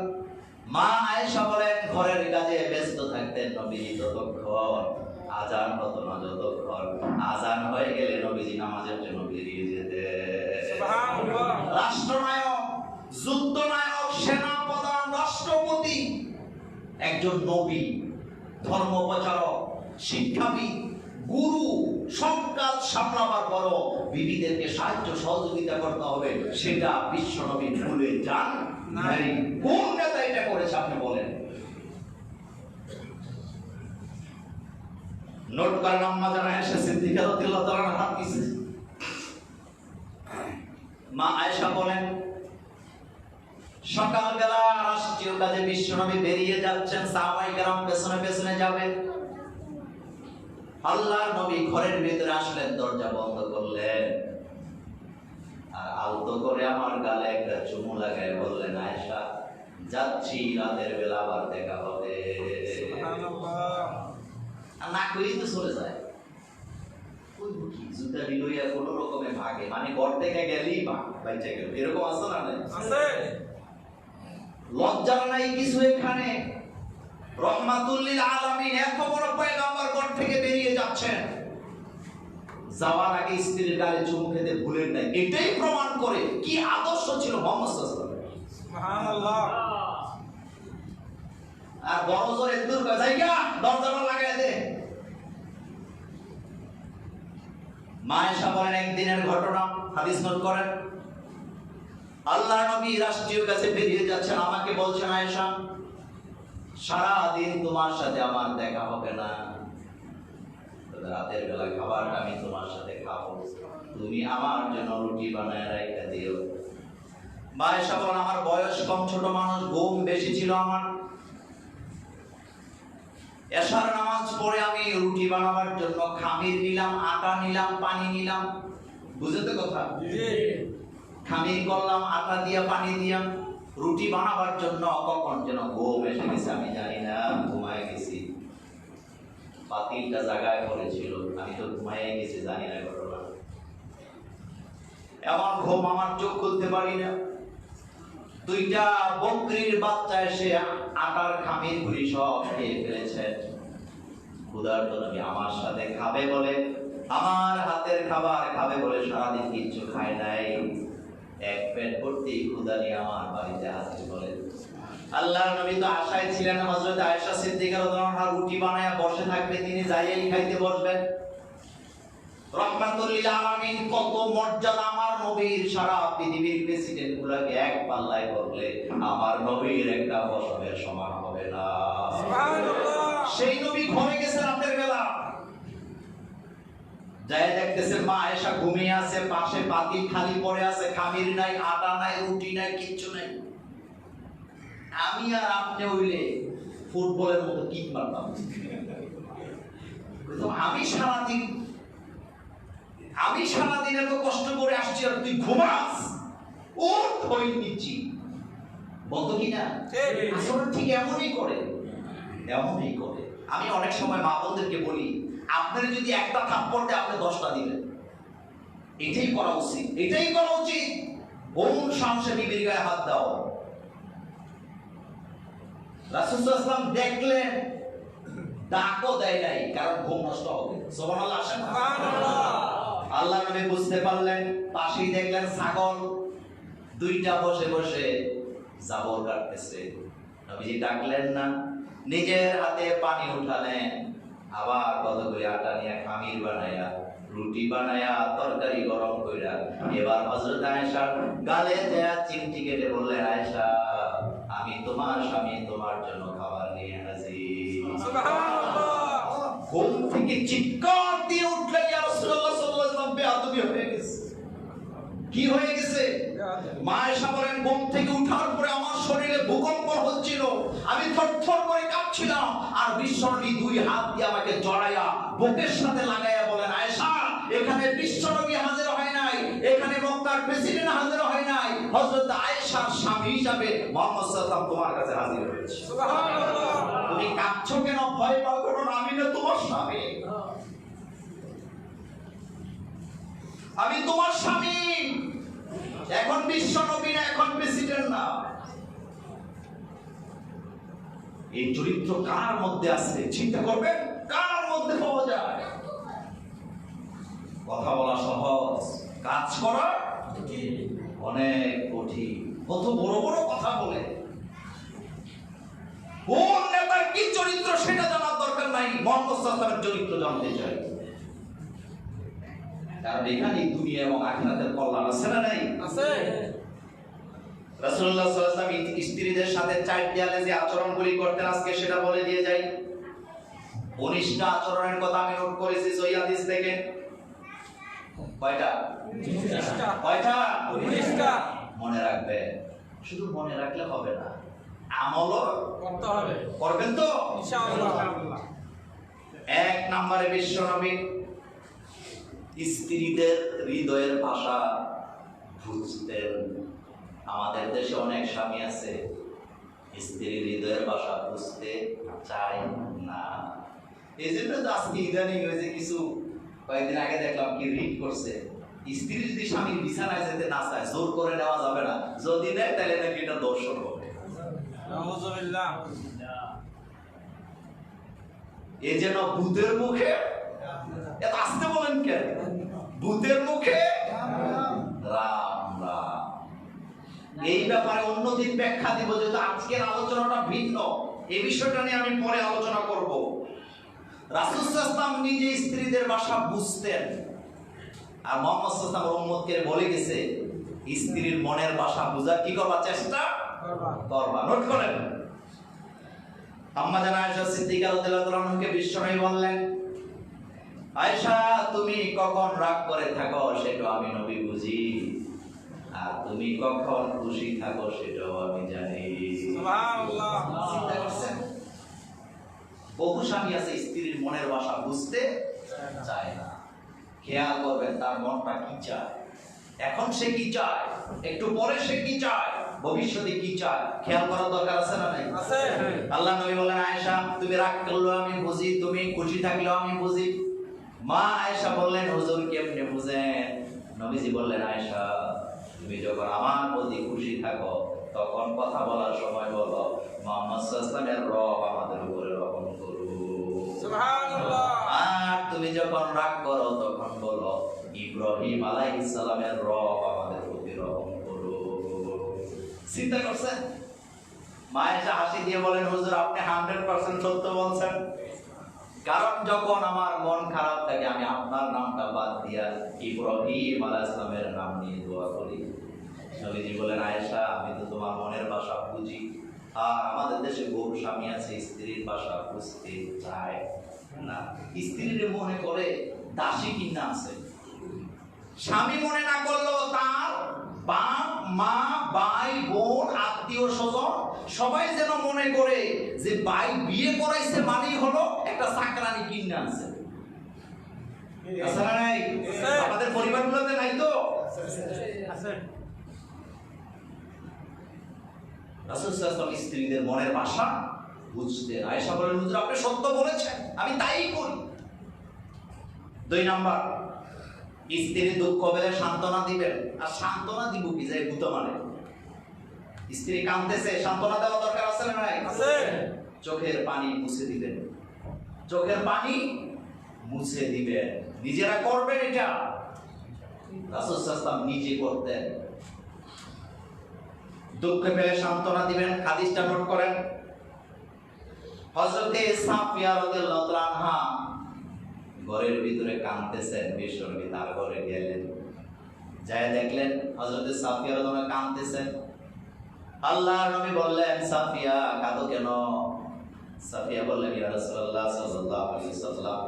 Speaker 1: মা আয়েশা বলেন ঘরের কাজে ব্যস্ত থাকতেন নবী ততক্ষণ আজান হতো না, যতক্ষণ আজান হয়ে গেলে নবীজি নামাজের জন্য বেরিয়ে যেতেন।
Speaker 2: সুবহানাল্লাহ।
Speaker 1: রাষ্ট্রনায়ক, যুদ্ধনায়ক, সেনাপ্রধান, রাষ্ট্রপতি, একজন নবী, ধর্মপ্রচারক, শিক্ষাবিদ, গুরু, সব কাজ সামলাবার পরও বিবিদেরকে সাহায্য সহযোগিতা করতে হবে, সেটা বিশ্বনবী ভুলে যান নাই। কোন নেতা এটা করেছে আপনি বলেন? নোট করেন, আম্মা জানা আয়েশা সিদ্দিকা রাদিয়াল্লাহু তাআলা আনহা হাদিস। মা আয়েশা বলেন সকালবেলা রাষ্ট্রীয় কাজে বিশ্বনবী বেরিয়ে যাচ্ছেন, সাহাবায়ে কেরাম পেছনে পেছনে যাবেন। আল্লাহর নবী ঘরের ভিতরে আসলেন, দরজা বন্ধ করলেন, আর আলতো করে আমার গালে একটা চুমু লাগায় বললেন, আয়েশা যাচ্ছি, রাতের বেলা আবার দেখা হবে। আর না করেই তো চলে যায়। জুতা লইয়া কোনো রকমে ভাগে, মানে ঘর থেকে গেলেই বাইচা গেল, এরকম আছে না?
Speaker 2: আছে।
Speaker 1: লজ্জা নাই কিছু এখানে? রহমাতুল লিল আলামিন এত বড় পয়গম্বর ঘর থেকে বেরিয়ে যাচ্ছেন, যাওয়ার আগে স্ত্রীর গালে চুমু খেতে ভুলেন নাই। এটাই প্রমাণ করে কি আদর্শ ছিল মুহাম্মদ সাল্লাল্লাহু আলাইহি ওয়াসাল্লাম।
Speaker 2: সুবহানাল্লাহ।
Speaker 1: আর বড় জোরে দূর করে যাইগা দরজাটা লাগায় দে। মা আয়েশা বলেন একদিনের ঘটনা, হাদিস নোট করেন। আল্লাহর নবী রাষ্ট্রীয় কাছে বেরিয়ে যাচ্ছেন, আমাকে বলছেন, আয়েশা সারা দিন তোমার সাথে আমার দেখা হবে না, রাতের বেলা খাবারটা আমি তোমার সাথে খাবো, তুমি আমার জন্য রুটি বানায় রাইখা দিও। মা আয়েশা বলেন আমার বয়স কম, ছোট মানুষ, ঘুম বেশি ছিল আমার। এশার নামাজ পড়ে আমি রুটি বানাবার জন্য খামির নিলাম, আটা নিলাম, পানি নিলাম। বুঝেন তো কথা? খামির করলাম, আটা দিয়া পানি দিয়া রুটি বানাবার জন্য। কখন যেন ঘুম এসে গেছে, আমি জানি না, ঘুমায় গেছি। পাতিলটা জায়গায় পড়েছিল, আমি তো ঘুমায় গেছি, জানি না ঘটনা। এমন ঘুম, আমার চোখ খুলতে পারি না। দুইটা বকরির বাচ্চা এসে আটার খামির গুলি সব খেয়ে ফেলেছে। ক্ষুধার্ত নবী আমার সাথে খাবে বলে, আমার হাতের খাবার খাবে বলে সারাদিন কিচ্ছু খায় নাই। এক পেট ভর্তি ক্ষুধা নিয়ে আমার বাড়িতে হাজির বলে। আল্লাহর নবী তো আশায় ছিলেন হযরত আয়েশা সিদ্দিকা রাদিয়াল্লাহু আনহা রুটি বানায়া বসে থাকবে, তিনি যাইয়াই খাইতে বসবেন। রহমাতুল লিল আলামিন, কত মর্যাদা আমার নবীর! সারা পৃথিবীর প্রেসিডেন্ট গুলাকে এক পাল্লায় করলে আমার নবীর একটা বসবের সমান হবে না।
Speaker 2: সুবহানাল্লাহ।
Speaker 1: সেই নবী ঘরে গেছে রাতের বেলা, যায় দেখতেছেন মা আয়েশা ঘুমিয়ে আছে, পাশে পাতিল খালি পড়ে আছে, খামির নাই, আটা নাই, রুটি নাই, কিচ্ছু নাই। আমি আর আপনি হইলে ফুটবলের মতো কিক মারতাম। আমি সারাদিন এত কষ্ট করে আসছি আর তুই ঘুমাস? ও থই নিচ্ছি, বলতো কিনা? আসলে ঠিক এমনই করে, এমনই করে। আমি অনেক সময় মা বোনদেরকে বলি, আপনার যদি একটা থাপ্পড় দেয় আপনি 10টা দিবেন। এটাই করা উচিত, এটাই করা উচিত। কোন সাহসে বিবির গায়ে হাত দাও? রাসূল সাল্লাল্লাহু আলাইহি ওয়াসাল্লাম দেখলেন, ডাকও দেয় নাই, কারণ ঘুম নষ্ট হবে। সুবহানাল্লাহ,
Speaker 2: সুবহানাল্লাহ।
Speaker 1: আল্লাহ নবী বুঝতে পারলেন, পাশেই দেখলেন ছাগল দুইটা বসে বসে জাবর কাটতেছে। নবীজি ডাকলেন না, নিজের হাতে পানি উঠালেন, আবার কতগুলি আটা নিয়ে খামির বানায়া, রুটি বানায়া, তরকারি গরম কইরা এবার হযরত আয়েশার গালে দেয়া চিমটি কেটে বললেন, আয়েশা, আমি তোমার স্বামী, তোমার জন্য খাবার নিয়ে হাজির।
Speaker 2: সুবহানাল্লাহ।
Speaker 1: ঘুম থেকে চিৎকার দিয়ে উঠলেন, ইয়া রাসূলুল্লাহ সাল্লাল্লাহু আলাইহি ওয়াসাল্লাম, বেয়াদবি হয়ে গেছে। কি হয়ে গেছে? মা আয়েশা বলেন, ঘুম থেকে উঠার পরে আমার শরীরে ভূকম্প হচ্ছিল, আমি থরথর করে কাঁপছিলাম, আর বিশ্বনবী দুই হাত দিয়ে আমাকে জড়াইয়া বুকের সাথে লাগাইয়া বলেন, আয়েশা, এখানে বিশ্বনবী হাজির হয় নাই, এখানে মক্কার প্রেসিডেন্ট হাজির হয় নাই, হযরত আয়েশার স্বামী হিসাবে মুহাম্মদ সাল্লাল্লাহু আলাইহি ওয়াসাল্লাম তোমার কাছে হাজির হয়েছে।
Speaker 2: সুবহানাল্লাহ।
Speaker 1: তুমি কাঁদছো কেন? ভয় পাও কেন? আমি না তোমার স্বামী, আমি তোমার স্বামী। এখন বিশ্ব নবী না, এখন প্রেসিডেন্ট না। এই চরিত্র কার মধ্যে আছে চিন্তা করবেন, কার মধ্যে পাওয়া যায়? কথা বলা সহজ, কাজ করা অনেক কঠিন। কত বড় বড় কথা বলে, কোন নেতার কি চরিত্র সেটা জানার দরকার নাই, মুহাম্মদ সাল্লাল্লাহু আলাইহি ওয়াসাল্লামের চরিত্র জানতে চাই। কারণ এখানেই দুনিয়া এবং আখিরাতের কল্যাণ আছে না নাই?
Speaker 2: আছে।
Speaker 1: রাসূলুল্লাহ সাল্লাল্লাহু আলাইহি ওয়াসাল্লাম স্ত্রীদের সাথে চার দেয়ালে যে আচরণগুলি করতেন, আজকে সেটা বলে দিয়ে যাই। 19টা আচরণের কথা আমি নোট করেছি সহিহ হাদিস থেকে। কয়টা?
Speaker 2: 19টা।
Speaker 1: কয়টা?
Speaker 2: 19টা।
Speaker 1: মনে রাখবেন, শুধু মনে রাখলে হবে না, আমলও
Speaker 2: করতে হবে।
Speaker 1: করবেন তো
Speaker 2: ইনশাআল্লাহ।
Speaker 1: 1 নম্বরে বিশ্বনবী স্ত্রীদের হৃদয়ের ভাষা বুঝতেন। আমাদের দেশে অনেক স্বামী আছে, স্ত্রীর হৃদয়ের ভাষা বুঝতে চায় না। এই জন্য তো আজকে ইদানিং হয়েছে, কিছু কয়েকদিন আগে দেখলাম কি রিট করছে, স্ত্রী যদি স্বামীর বিছানায় যেতে না চায়, জোর করে নেওয়া যাবে না, যদি নেয় তাহলে নাকি এটা দর্শন হবে।
Speaker 2: নাউযুবিল্লাহ।
Speaker 1: এই যেন ভূতের মুখে, এত আসতে বলেন কেন? ভূতের মুখে রাম রাম। এই ব্যাপারে অন্যদিন ব্যাখ্যা দিব, যেহেতু আজকের আলোচনাটা ভিন্ন, এই বিষয়টা নিয়ে আমি পরে আলোচনা করব। রাসূল সাল্লাল্লাহু আলাইহি ওয়াসাল্লাম নিজে স্ত্রীদের ভাষা বুঝতেন, আর মুহাম্মদ সাল্লাল্লাহু আলাইহি ওয়াসাল্লাম উম্মতকে বলে গেছে, স্ত্রীর মনের ভাষা বোঝার কি করবা? চেষ্টা করবা। নোট করেন। আম্মা জানা আয়েশা সিদ্দিকা রাদিয়াল্লাহু আনহাকে বিশ্বনবী বললেন, আয়েশা, তুমি কখন রাগ করে থাকো সেটা আমি নবী বুঝি, আর তুমি কখন খুশি থাকো সেটাও আমি জানি।
Speaker 2: সুবহানাল্লাহ।
Speaker 1: চিন্তা করছেন? বহু স্বামী আছে স্ত্রীর মনের ভাষা বুঝতে চায় না। খেয়াল করবেন তার মনটা কি চায়, এখন সে কি চায়, একটু পরে সে কি চায়, ভবিষ্যতে কি চায়, খেয়াল করার দরকার আছে না নাই?
Speaker 2: আছে।
Speaker 1: আল্লাহ নবী বলেন, আয়েশা, তুমি রাগ করলেও আমি বুঝি, তুমি খুশি থাকলেও আমি বুঝি। মা আয়েশা বললেন, হুজুর কেমনে বুঝেন? নবীজি বললেন, আয়েশা, তুমি যখন আমার প্রতি খুশি থাকো তখন কথা বলার সময় বলো, মুহাম্মদ সাল্লাল্লাহু আলাইহি ওয়াসাল্লামের রব আমাদের উপরে রহম করুন।
Speaker 2: সুবহানাল্লাহ।
Speaker 1: আর তুমি যখন রাগ করো তখন বলো, ইব্রাহিম আলাইহিস সালামের রব আমাদের প্রতি রহম করুন। চিন্তা করছেন? মা আয়েশা হাসি দিয়ে বলেন, হুজুর আপনি 100% সত্য বলছেন, কারণ যখন আমার মন খারাপ থাকে আমি আপনার নামটা বাদ দিয়া ইব্রাহিম আলাইহিস সালামের নাম নিয়ে দোয়া করি। নবীজি বলেন, আয়েশা, আমি তো তোমার মনের ভাষা বুঝি, আর আমাদের দেশে বহু স্বামী আছে স্ত্রীর ভাষা বুঝতে চায় না। স্ত্রীর মনে করে দাসী কিনা আছে, স্বামী মনে না করলেও তার বাপ মা ভাই বোন আত্মীয় স্বজন সবাই যেন মনে করে যে ভাই বিয়ে করাইছে মানেই হলো একটা চাকরানি কিনে আনছে। আছে না নাই? আমাদের পরিবারগুলোতে নাই তো?
Speaker 2: আছে।
Speaker 1: রাসূল সাল্লাল্লাহু আলাইহি ওয়াসাল্লাম স্ত্রীদের মনের ভাষা বুঝতেন। আয়েশা বলেন, হুজুর আপনি সত্য বলেছেন, আমি তাই করি। 2 নাম্বার, স্ত্রীর দুঃখ পেলে সান্ত্বনা দিবেন। আর সান্ত্বনা দিব কি, যায় ভূত মানে স্ত্রী কাঁদতেছে, সান্ত্বনা দেওয়া দরকার আছে না নাই?
Speaker 2: আছে।
Speaker 1: চোখের পানি মুছে দিবেন, চোখের পানি মুছে দিবেন। নিজেরা করবেন এটা, রাসূল সাল্লাল্লাহু আলাইহি ওয়াসাল্লাম নিজে করতেন। দুঃখ পেলে সান্ত্বনা দিবেন। হাদিসটা নোট করেন। হযরতে সাফিয়া রাদিয়াল্লাহু তাআলা আনহা ঘরের ভিতরে কাঁদতেছেন, বিশ্বনবী তার ঘরে গেলেন, যায় দেখলেন হযরতে সাফিয়া রাদিয়াল্লাহু তাআলা কাঁদতেছেন। আল্লাহর নবী বললেন, সাফিয়া কাঁদো কেন? সাফিয়া বললেন, ইয়া রাসূলুল্লাহ সাল্লাল্লাহু আলাইহি ওয়াসাল্লাম,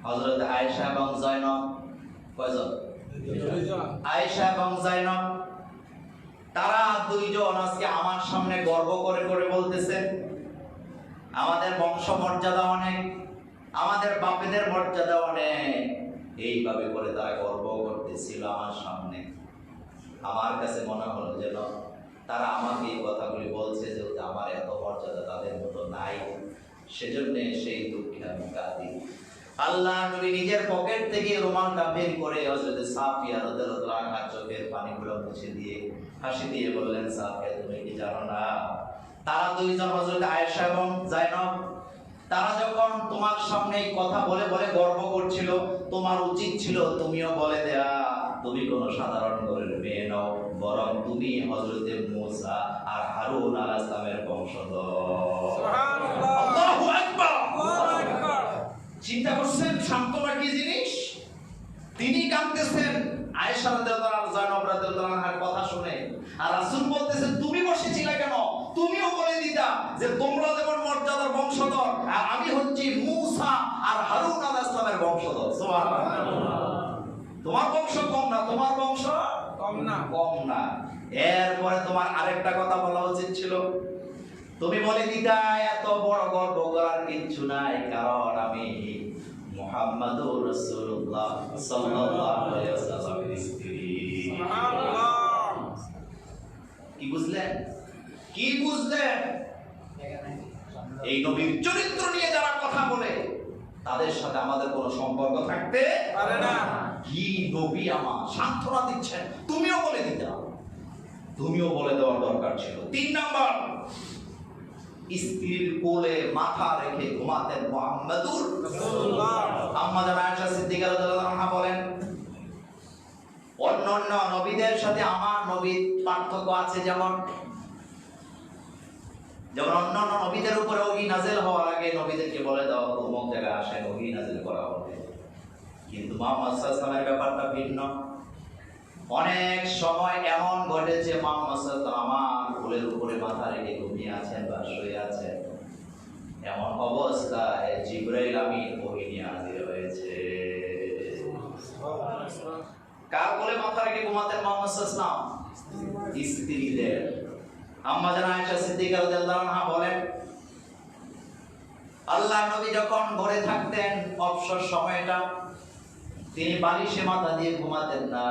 Speaker 1: হযরত আয়েশা এবং জয়নব, কয়জন? আয়েশা এবং জয়নব, তারা দুইজন আজকে আমার সামনে গর্ব করে করে বলতেছে আমাদের বংশ মর্যাদা অনেক, আমাদের বাপেদের মর্যাদা অনেক। এইভাবে করে তারা গর্ব করতেছিল আমার সামনে। আমার কাছে মনে হলো যেন তারা আমাকে এই কথাগুলি বলছে যে আমার এত মর্যাদা তাদের মতো নাই, সেজন্য সেই দুঃখে আমি কাঁদি। আল্লাহ নবী নিজের পকেট থেকে রুমালটা বের করে হযরত সাফিয়া রাদিয়াল্লাহু আনহার চোখের পানিগুলো মুছে দিয়ে হাসি দিয়ে বললেন, সাফিয়া তুমি কি জানো না, তারা দুইজন হযরত আয়েশা এবং জয়নব, তারা যখন তোমার সামনে এই কথা বলে বলে গর্ব করছিল, তোমার উচিত ছিল তুমিও বলে দেয়া তুমি কোন সাধারণ ঘরের মেয়ে নও, বরং তুমি হযরতে মুসা আর হারুন আলাইহিস সালামের বংশধর।
Speaker 2: সুবহানাল্লাহ,
Speaker 1: আল্লাহু আকবার।
Speaker 2: আল্লাহু আকবার।
Speaker 1: চিন্তা করছেন সান্ত্বনা কি জিনিস? তিনি কাঁদতেছেন আয়েশা রাদিয়াল্লাহু আনহা, জয়নব রাদিয়াল্লাহু আনহার কথা শুনে, আর রাসূল বলতেছেন তুমি বসেছিলে কেন? তুমিও বলে দিতা যে তোমরা যেমন মর্যাদার বংশধর, আর আমি হচ্ছি মুসা আর হারুন আলাইহিস সালামের বংশধর। সুবহানাল্লাহ। তোমার বংশ কম না, তোমার বংশ
Speaker 2: কম না,
Speaker 1: কম না। এরপরে তোমার আরেকটা কথা বলা উচিত ছিল, তুমি বলে দিতা এত বড় গর্ব করার কিছু নাই, কারণ আমি মুহাম্মাদুর রাসূলুল্লাহ সাল্লাল্লাহু আলাইহি ওয়াসাল্লামের স্ত্রী।
Speaker 2: সুবহানাল্লাহ।
Speaker 1: কি বুঝলেন? কি বুঝলেন? এই নবীর চরিত্র নিয়ে যারা কথা বলে তাদের সাথে আমাদের কোনো সম্পর্ক থাকতে
Speaker 2: পারে না।
Speaker 1: কি নবী আমার সান্ত্বনা দিচ্ছেন, তুমিও বলে দিতা, তুমিও বলে দেওয়ার দরকার ছিল। 3 নাম্বার, স্ত্রীর কোলে মাথা রেখে ঘুমাতেন মুহাম্মাদুর
Speaker 2: রাসূলুল্লাহ।
Speaker 1: আম্মা জান আয়েশা সিদ্দিকা রাদিয়াল্লাহু আনহা বলেন, অন্যান্য নবীদের সাথে আমার নবীর পার্থক্য আছে, যেমন অন্যান্য নবীদের উপরে ওহী নাযিল হওয়ার আগে নবীদেরকে বলে দাও অমুক জায়গায় আসেন, ওহী নাযিল করা হবে। কিন্তু মুহাম্মদ সাল্লাল্লাহু আলাইহি ওয়াসাল্লামের ব্যাপারটা ভিন্ন। অনেক সময় এমন ঘটেছে মুহাম্মদ সাল্লাল্লাহু আলাইহি ওয়াসাল্লাম আমার কোলের উপরে মাথা রেখে ঘুমিয়ে আছেন বা শুয়ে আছেন, এমন অবস্থায় জিবরাইল আমিন ওহী নিয়ে হাজির হয়েছে। কার কোলে মাথা রেখে ঘুমাতেন মুহাম্মদ সাল্লাল্লাহু আলাইহি ওয়াসাল্লাম? স্ত্রীদের। আম্মা জান আয়েশা সিদ্দিকা রাদিয়াল্লাহু আনহা বলেন, আল্লাহ নবী যখন ঘরে থাকতেন অবসর সময়টা তিনি বালিশে মাথা দিয়ে ঘুমাতেন না,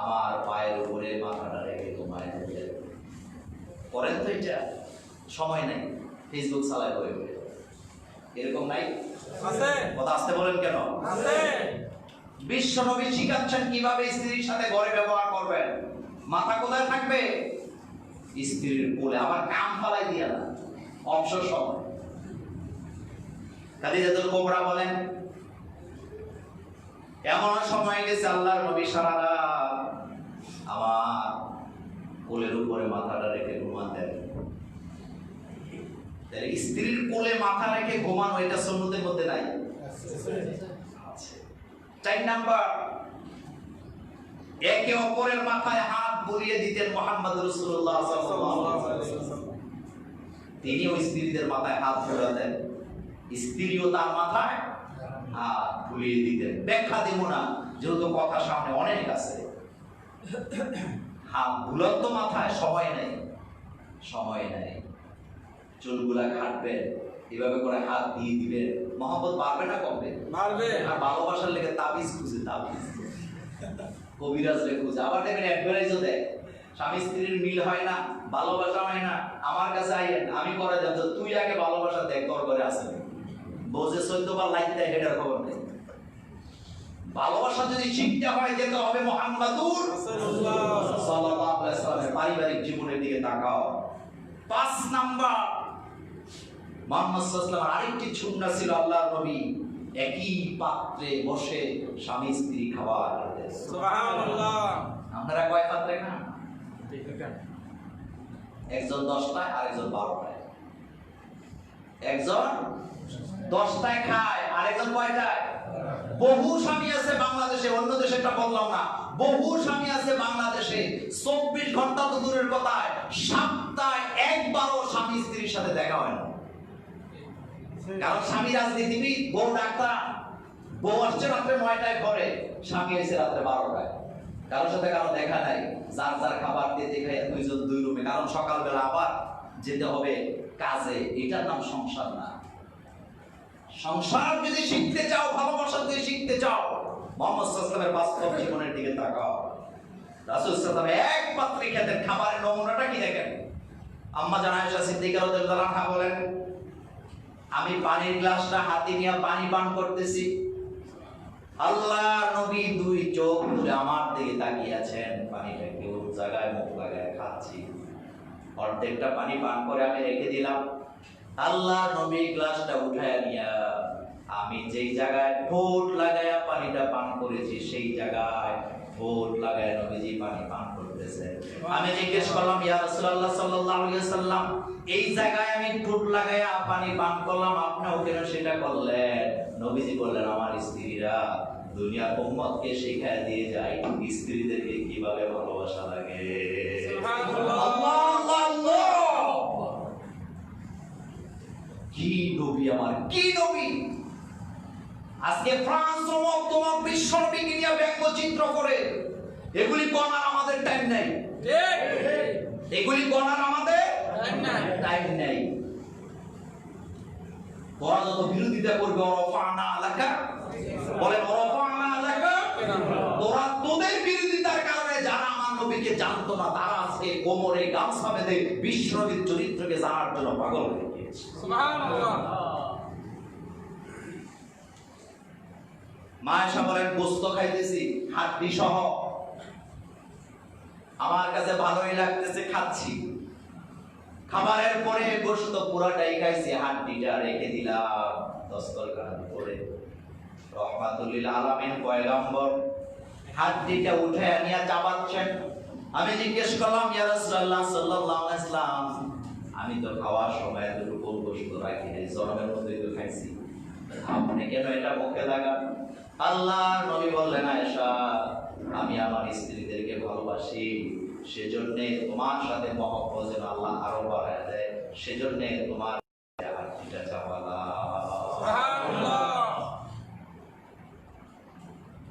Speaker 1: আমার পায়ের উপরে মাথাটা রেখে ঘুমায় দিতেন। করেন তো এটা? সময় নাই, ফেসবুক চালায় বই বই, এরকম নাই?
Speaker 2: আছে।
Speaker 1: কথা আসতে বলেন কেন?
Speaker 2: আছে।
Speaker 1: বিশ্ব নবী শিখাচ্ছেন কিভাবে স্ত্রীর সাথে ঘরে ব্যবহার করবেন। মাথা কোথায় থাকবে? স্ত্রীর কোলে। আবার কাম ফালাই দিয়া না, অবসর সময়। খাদিজাতুল কুবরা বলেন, এমন সময় গেছে আল্লাহর নবী সারা রাত আমার কোলের উপরে মাথাটা রেখে ঘুমাতেন। তাহলে স্ত্রীর কোলে মাথা রেখে ঘুমানো এটা সুন্নতের মধ্যে নাই? আছে। 4 নাম্বার, একে অপরের মাথায় হাত বুলিয়ে দিতেন মুহাম্মদ রাসূলুল্লাহ সাল্লাল্লাহু আলাইহি ওয়াসাল্লাম। তিনি ওই স্ত্রীদের মাথায় হাত বুলাতেন, স্ত্রীও তার মাথায় হাত বুলিয়ে দিতেন। ব্যাখ্যা দেব না যেহেতু কথা সামনে অনেক আছে। হাত বুলাত তো মাথায়, সময় নেই, সময় নেই। চুলগুলা কাটবেন, এভাবে করে হাত দিয়ে দিবেন, মহব্বত বাড়বে না কমবে?
Speaker 2: বাড়বে।
Speaker 1: আর ভালোবাসার লেগে তাবিজ খুঁজে, তাবিজ কবিরাজ রে খুঁজে, আবার দেখবেন অ্যাডভার্টাইজও দেয় স্বামী স্ত্রীর মিল হয় না, ভালোবাসা হয় না, আমার কাছে আইয়েন, আমি করে দেব। তো তুই আগে ভালোবাসা দেখ, তোর করে আছে বোঝে 14 বার লাইট দেয়, হেডার খবর নেই। ভালোবাসা যদি শিখতে হয়, যেতে হবে মুহাম্মাদুর সাল্লাল্লাহু আলাইহি ওয়াসাল্লামের পারিবারিক জীবনের দিকে তাকাও। 5 নাম্বার, মুহাম্মদ সাল্লাল্লাহু আলাইহি ওয়াসাল্লাম আরেকটি সুন্নাহ ছিল, আল্লাহর নবী একই পাত্রে বসে স্বামী স্ত্রী খাবার খেতেন।
Speaker 2: সুবহানাল্লাহ।
Speaker 1: আপনারা কয় পাত্রে খান? একজন 10টায়, আরেকজন 12টায়। একজন 10টায় খায়, আরেকজন কয়টায়? বহু স্বামী আছে বাংলাদেশে, অন্য দেশেটা বললাম না, বহু স্বামী আছে বাংলাদেশে 24 ঘন্টা তো দূরের কথা, সপ্তাহে একবারও স্বামী স্ত্রীর সাথে দেখা হয় না। কারণ স্বামী রাজনীতিবিদ, বউ ডাক্তার, বউ আসছে রাত্রে 9টায় ঘরে, স্বামী এসে রাত্রে 12টায়। কারোর সাথে কারো দেখা নাই, যার যার খাবার দিয়ে দেখায় দুইজন দুই রুমে, কারণ সকালবেলা আবার যেতে হবে কাজে। এটার নাম সংসার না। সংসার যদি শিখতে চাও, ভালোবাসা যদি শিখতে চাও, মুহাম্মদ সাল্লাল্লাহু আলাইহি ওয়াসাল্লামের বাস্তব জীবনের দিকে তাকাও। রাসূল সাল্লাল্লাহু আলাইহি ওয়াসাল্লাম এক পাত্রে খেতেন, খাবারের নমুনাটা কি দেখেন। আম্মা জান আয়েশা সিদ্দিকা রাদিয়াল্লাহু আনহা বলেন, আমি পানির গ্লাসটা হাতে নিয়ে পানি পান করতেছি, আল্লাহর নবী 2 চোখ তুলে আমার দিকে তাকিয়ে আছেন, পানিটা কেউ জায়গায় মুখ লাগায় খাচ্ছি। অর্ধেকটা পানি পান করে আমি রেখে দিলাম, আল্লাহর নবী গ্লাসটা উঠায় নিয়া আমি যেই জায়গায় ঠোঁট লাগায়া পানিটা পান করেছি, সেই জায়গায় ঠোঁট লাগায় নবীজি পানি পান করতেছে। আমি জিজ্ঞেস করলাম, ইয়া রাসূলুল্লাহ সাল্লাল্লাহু আলাইহি ওয়াসাল্লাম, এই জায়গায় আমি ঠোঁট লাগায়া পানি পান করলাম, আপনিও কেন সেটা করলেন? নবীজি বললেন, আমার স্ত্রীরা দুনিয়ার উম্মতকে শিখায় দিয়ে যায় স্ত্রীদেরকে কিভাবে ভালোবাসা লাগে।
Speaker 2: সুবহানাল্লাহ।
Speaker 1: আল্লাহ আল্লাহ, কি নবী আমার, কি নবী! আজকে ফ্রান্স তমক বিশ্ব নবীকে নিয়ে ব্যঙ্গচিত্র করে, এগুলি গণার আমাদের টাইম নাই, এগুলি গণার আমাদের টাইম নাই। তোরা যত বিরোধিতা করবে, অরফানা আলাকা, বলে অরফানা আলাকা, তোরা তোদের বিরোধিতার কারণে যারা আমার নবীকে জানতো না, তারা আজকে কোমরে গামছা বেঁধে বিশ্ব নবীর চরিত্রকে জানার জন্য পাগল হয়ে গিয়েছে।
Speaker 2: সুবহানাল্লাহ।
Speaker 1: মা আয়েশা বলেন, গোশত খাইতেছি হাড্ডি সহ, আমার কাছে ভালোই লাগতেছে, খাচ্ছি। খাবারের পরে গোশত পুরাটাই খাইছি, হাড্ডিটা রেখে দিলাম দস্তরখানার উপরে। রহমাতুল লিল আলামিন পয়গম্বর হাড্ডিটা উঠে নিয়ে চাবাচ্ছেন। আমি জিজ্ঞেস করলাম, ইয়া রাসূলুল্লাহ সাল্লাল্লাহু আলাইহি ওয়াসাল্লাম, আমি তো খাওয়ার সময় দুটো গোশত রাখি নাই, জরমের মধ্যেই তো খাইছি, আপনি কেন এটা মুখে লাগান? আল্লাহর নবী বললেন, আয়েশা, আমি আমার স্ত্রীদেরকে ভালোবাসি, সেজন্য তোমার সাথে মহব্বত যেন আল্লাহ আরো বাড়ায় দেয়, সেজন্য তোমার হাড্ডিটা চাবালাম।
Speaker 2: সুবহানাল্লাহ।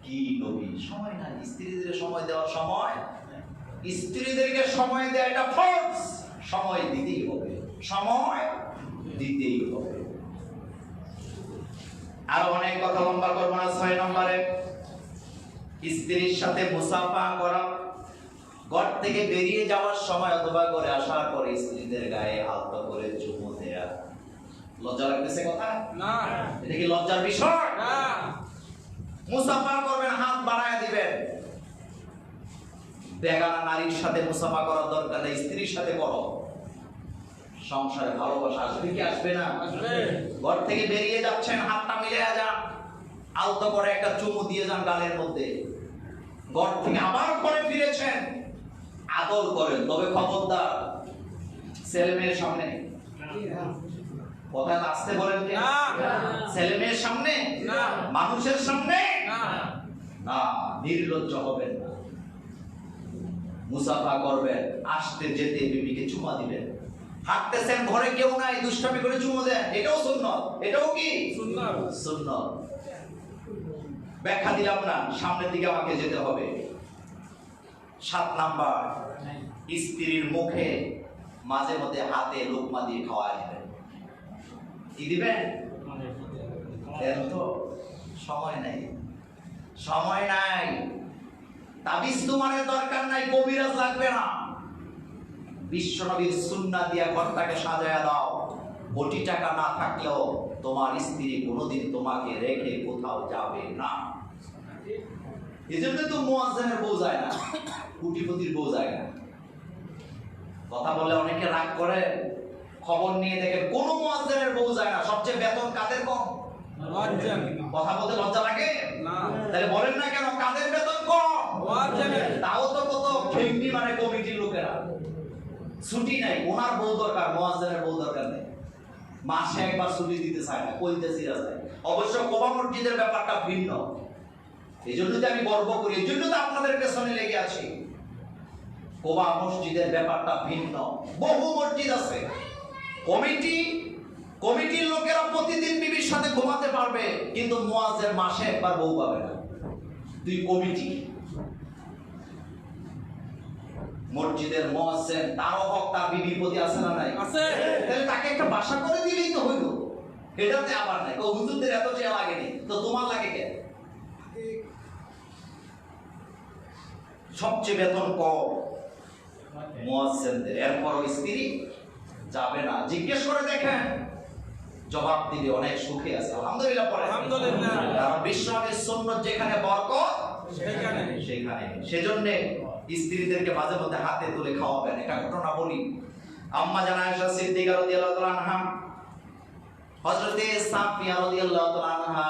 Speaker 1: কি নবী! সময় নাই, স্ত্রীদের সময় দেওয়ার সময়, স্ত্রীদেরকে সময় দেওয়া এটা ফরজ, সময় দিতেই হবে, সময় দিতেই হবে। আরো অনেক কথা লম্বা করবো না। 6 নম্বরে, স্ত্রীর সাথে মুসাফা করা। ঘর থেকে বেরিয়ে যাওয়ার সময় অথবা ঘরে আসার পরে স্ত্রীদের গায়ে হাত করে চুমু দেয়া। লজ্জা লাগতেছে কথা?
Speaker 2: না।
Speaker 1: এটা কি লজ্জার বিষয়?
Speaker 2: না।
Speaker 1: মুসাফা করবেন, হাত বাড়ায় দিবেন। বেগানা নারীর সাথে মুসাফা করার দরকার নেই, স্ত্রীর সাথে করো। সংসারে ভালোবাসা আসবে কি আসবে না?
Speaker 2: আসবে।
Speaker 1: ঘর থেকে বেরিয়ে যাচ্ছেন, হাতটা মিলিয়ে যান, আলতো করে একটা চুমু দিয়ে যান গালের মধ্যে। ঘর থেকে আবার ঘরে ফিরেছেন, আদর করেন, তবে খবরদার ছেলে মেয়ের সামনে। কথা আসতে বলেন কি?
Speaker 2: না।
Speaker 1: ছেলে মেয়ের সামনে
Speaker 2: না।
Speaker 1: মানুষের সামনে
Speaker 2: না।
Speaker 1: না, নির্লজ্জ হবেন না। মুসাফা করবেন, আসতে যেতে বিবিকে চুমা দিবেন। হাঁটতেছেন, ঘরে কেউ নাই, দুষ্টামি করে চুমু দেন, এটাও সুন্নাত। এটাও কি
Speaker 2: সুন্নাত?
Speaker 1: সুন্নাত। ব্যাখ্যা দিলাম না, সামনের দিকে আমাকে যেতে হবে। 7 নাম্বার, স্ত্রীর মুখে মাঝে মধ্যে হাতে লোকমা দিয়ে খাওয়ায় দিবেন। কি দিবেন? দেন তো, সময় নাই, সময় নাই। তাবিজ তোমার দরকার নাই, কবিরাজ লাগবে না। বিশ্বনবীর সুন্নাহ দিয়া ঘরটাকে সাজায়া দাও। কোটি টাকা না থাকলেও তোমার স্ত্রী কোনোদিন তোমাকে রেখে কোথাও যাবে না। এজন্য তো মুয়াজ্জিনের বউ যায় না, কোটিপতির বউ যায় না। কথা বললে অনেকে রাগ করে, খবর নিয়ে দেখেন কোন মুয়াজ্জিনের বউ যায় না। সবচেয়ে বেতন কাদের কম?
Speaker 2: মুয়াজ্জিন।
Speaker 1: কথা বলতে লজ্জা লাগে
Speaker 2: না।
Speaker 1: তাহলে বলেন না কেন কাদের বেতন কম?
Speaker 2: মুয়াজ্জিনের।
Speaker 1: তাও তো কত খেংনি মানে কমিটির লোকেরা ছুটি নাই, ওনার বউ দরকার, মুয়াজ্জিনের বউ দরকার নেই। মাসে একবার ছুটি দিতে চায় না, কইতে সিরা যায়। অবশ্য কোবা মসজিদের ব্যাপারটা ভিন্ন। এই জন্য তো আমি গর্ব করি, এই জন্য তো আপনাদের পেছনে লেগে আছি। কোবা মসজিদের ব্যাপারটা ভিন্ন। বহু মসজিদ আছে, কমিটির লোকেরা প্রতিদিন বিবির সাথে ঘুমাতে পারবে, কিন্তু মুয়াজ্জিন মাসে একবার বউ পাবে না। তুই কমিটি, মসজিদের মুয়াজ্জিন তারও হক তার বিবির প্রতি আছে না নাই?
Speaker 2: আছে।
Speaker 1: তাহলে তাকে একটা বাসা করে দিলেই তো হইল। এটাতে আবার নাই ও হুজুরদের এত চেয়ে লাগেনি, তো তোমার লাগে কেন? সবচেয়ে বেতন কম মুয়াজ্জিনদের, এরপরও স্ত্রী যাবে না। জিজ্ঞেস করে দেখেন, জবাব দিবে অনেক সুখে আছে। আলহামদুলিল্লাহ পড়ে।
Speaker 2: আলহামদুলিল্লাহ।
Speaker 1: কারণ বিশ্বনবীর সুন্নাত যেখানে বরকত
Speaker 2: সেখানে।
Speaker 1: সেজন্য স্ত্রীদেরকে মাঝে মধ্যে হাতে তুলে খাওয়াবেন। একটা ঘটনা বলি। আম্মা জান আয়েশা সিদ্দিকা রাদিয়াল্লাহু তাআলা আনহা, হযরতে সাফিয়া রাদিয়াল্লাহু তাআলা আনহা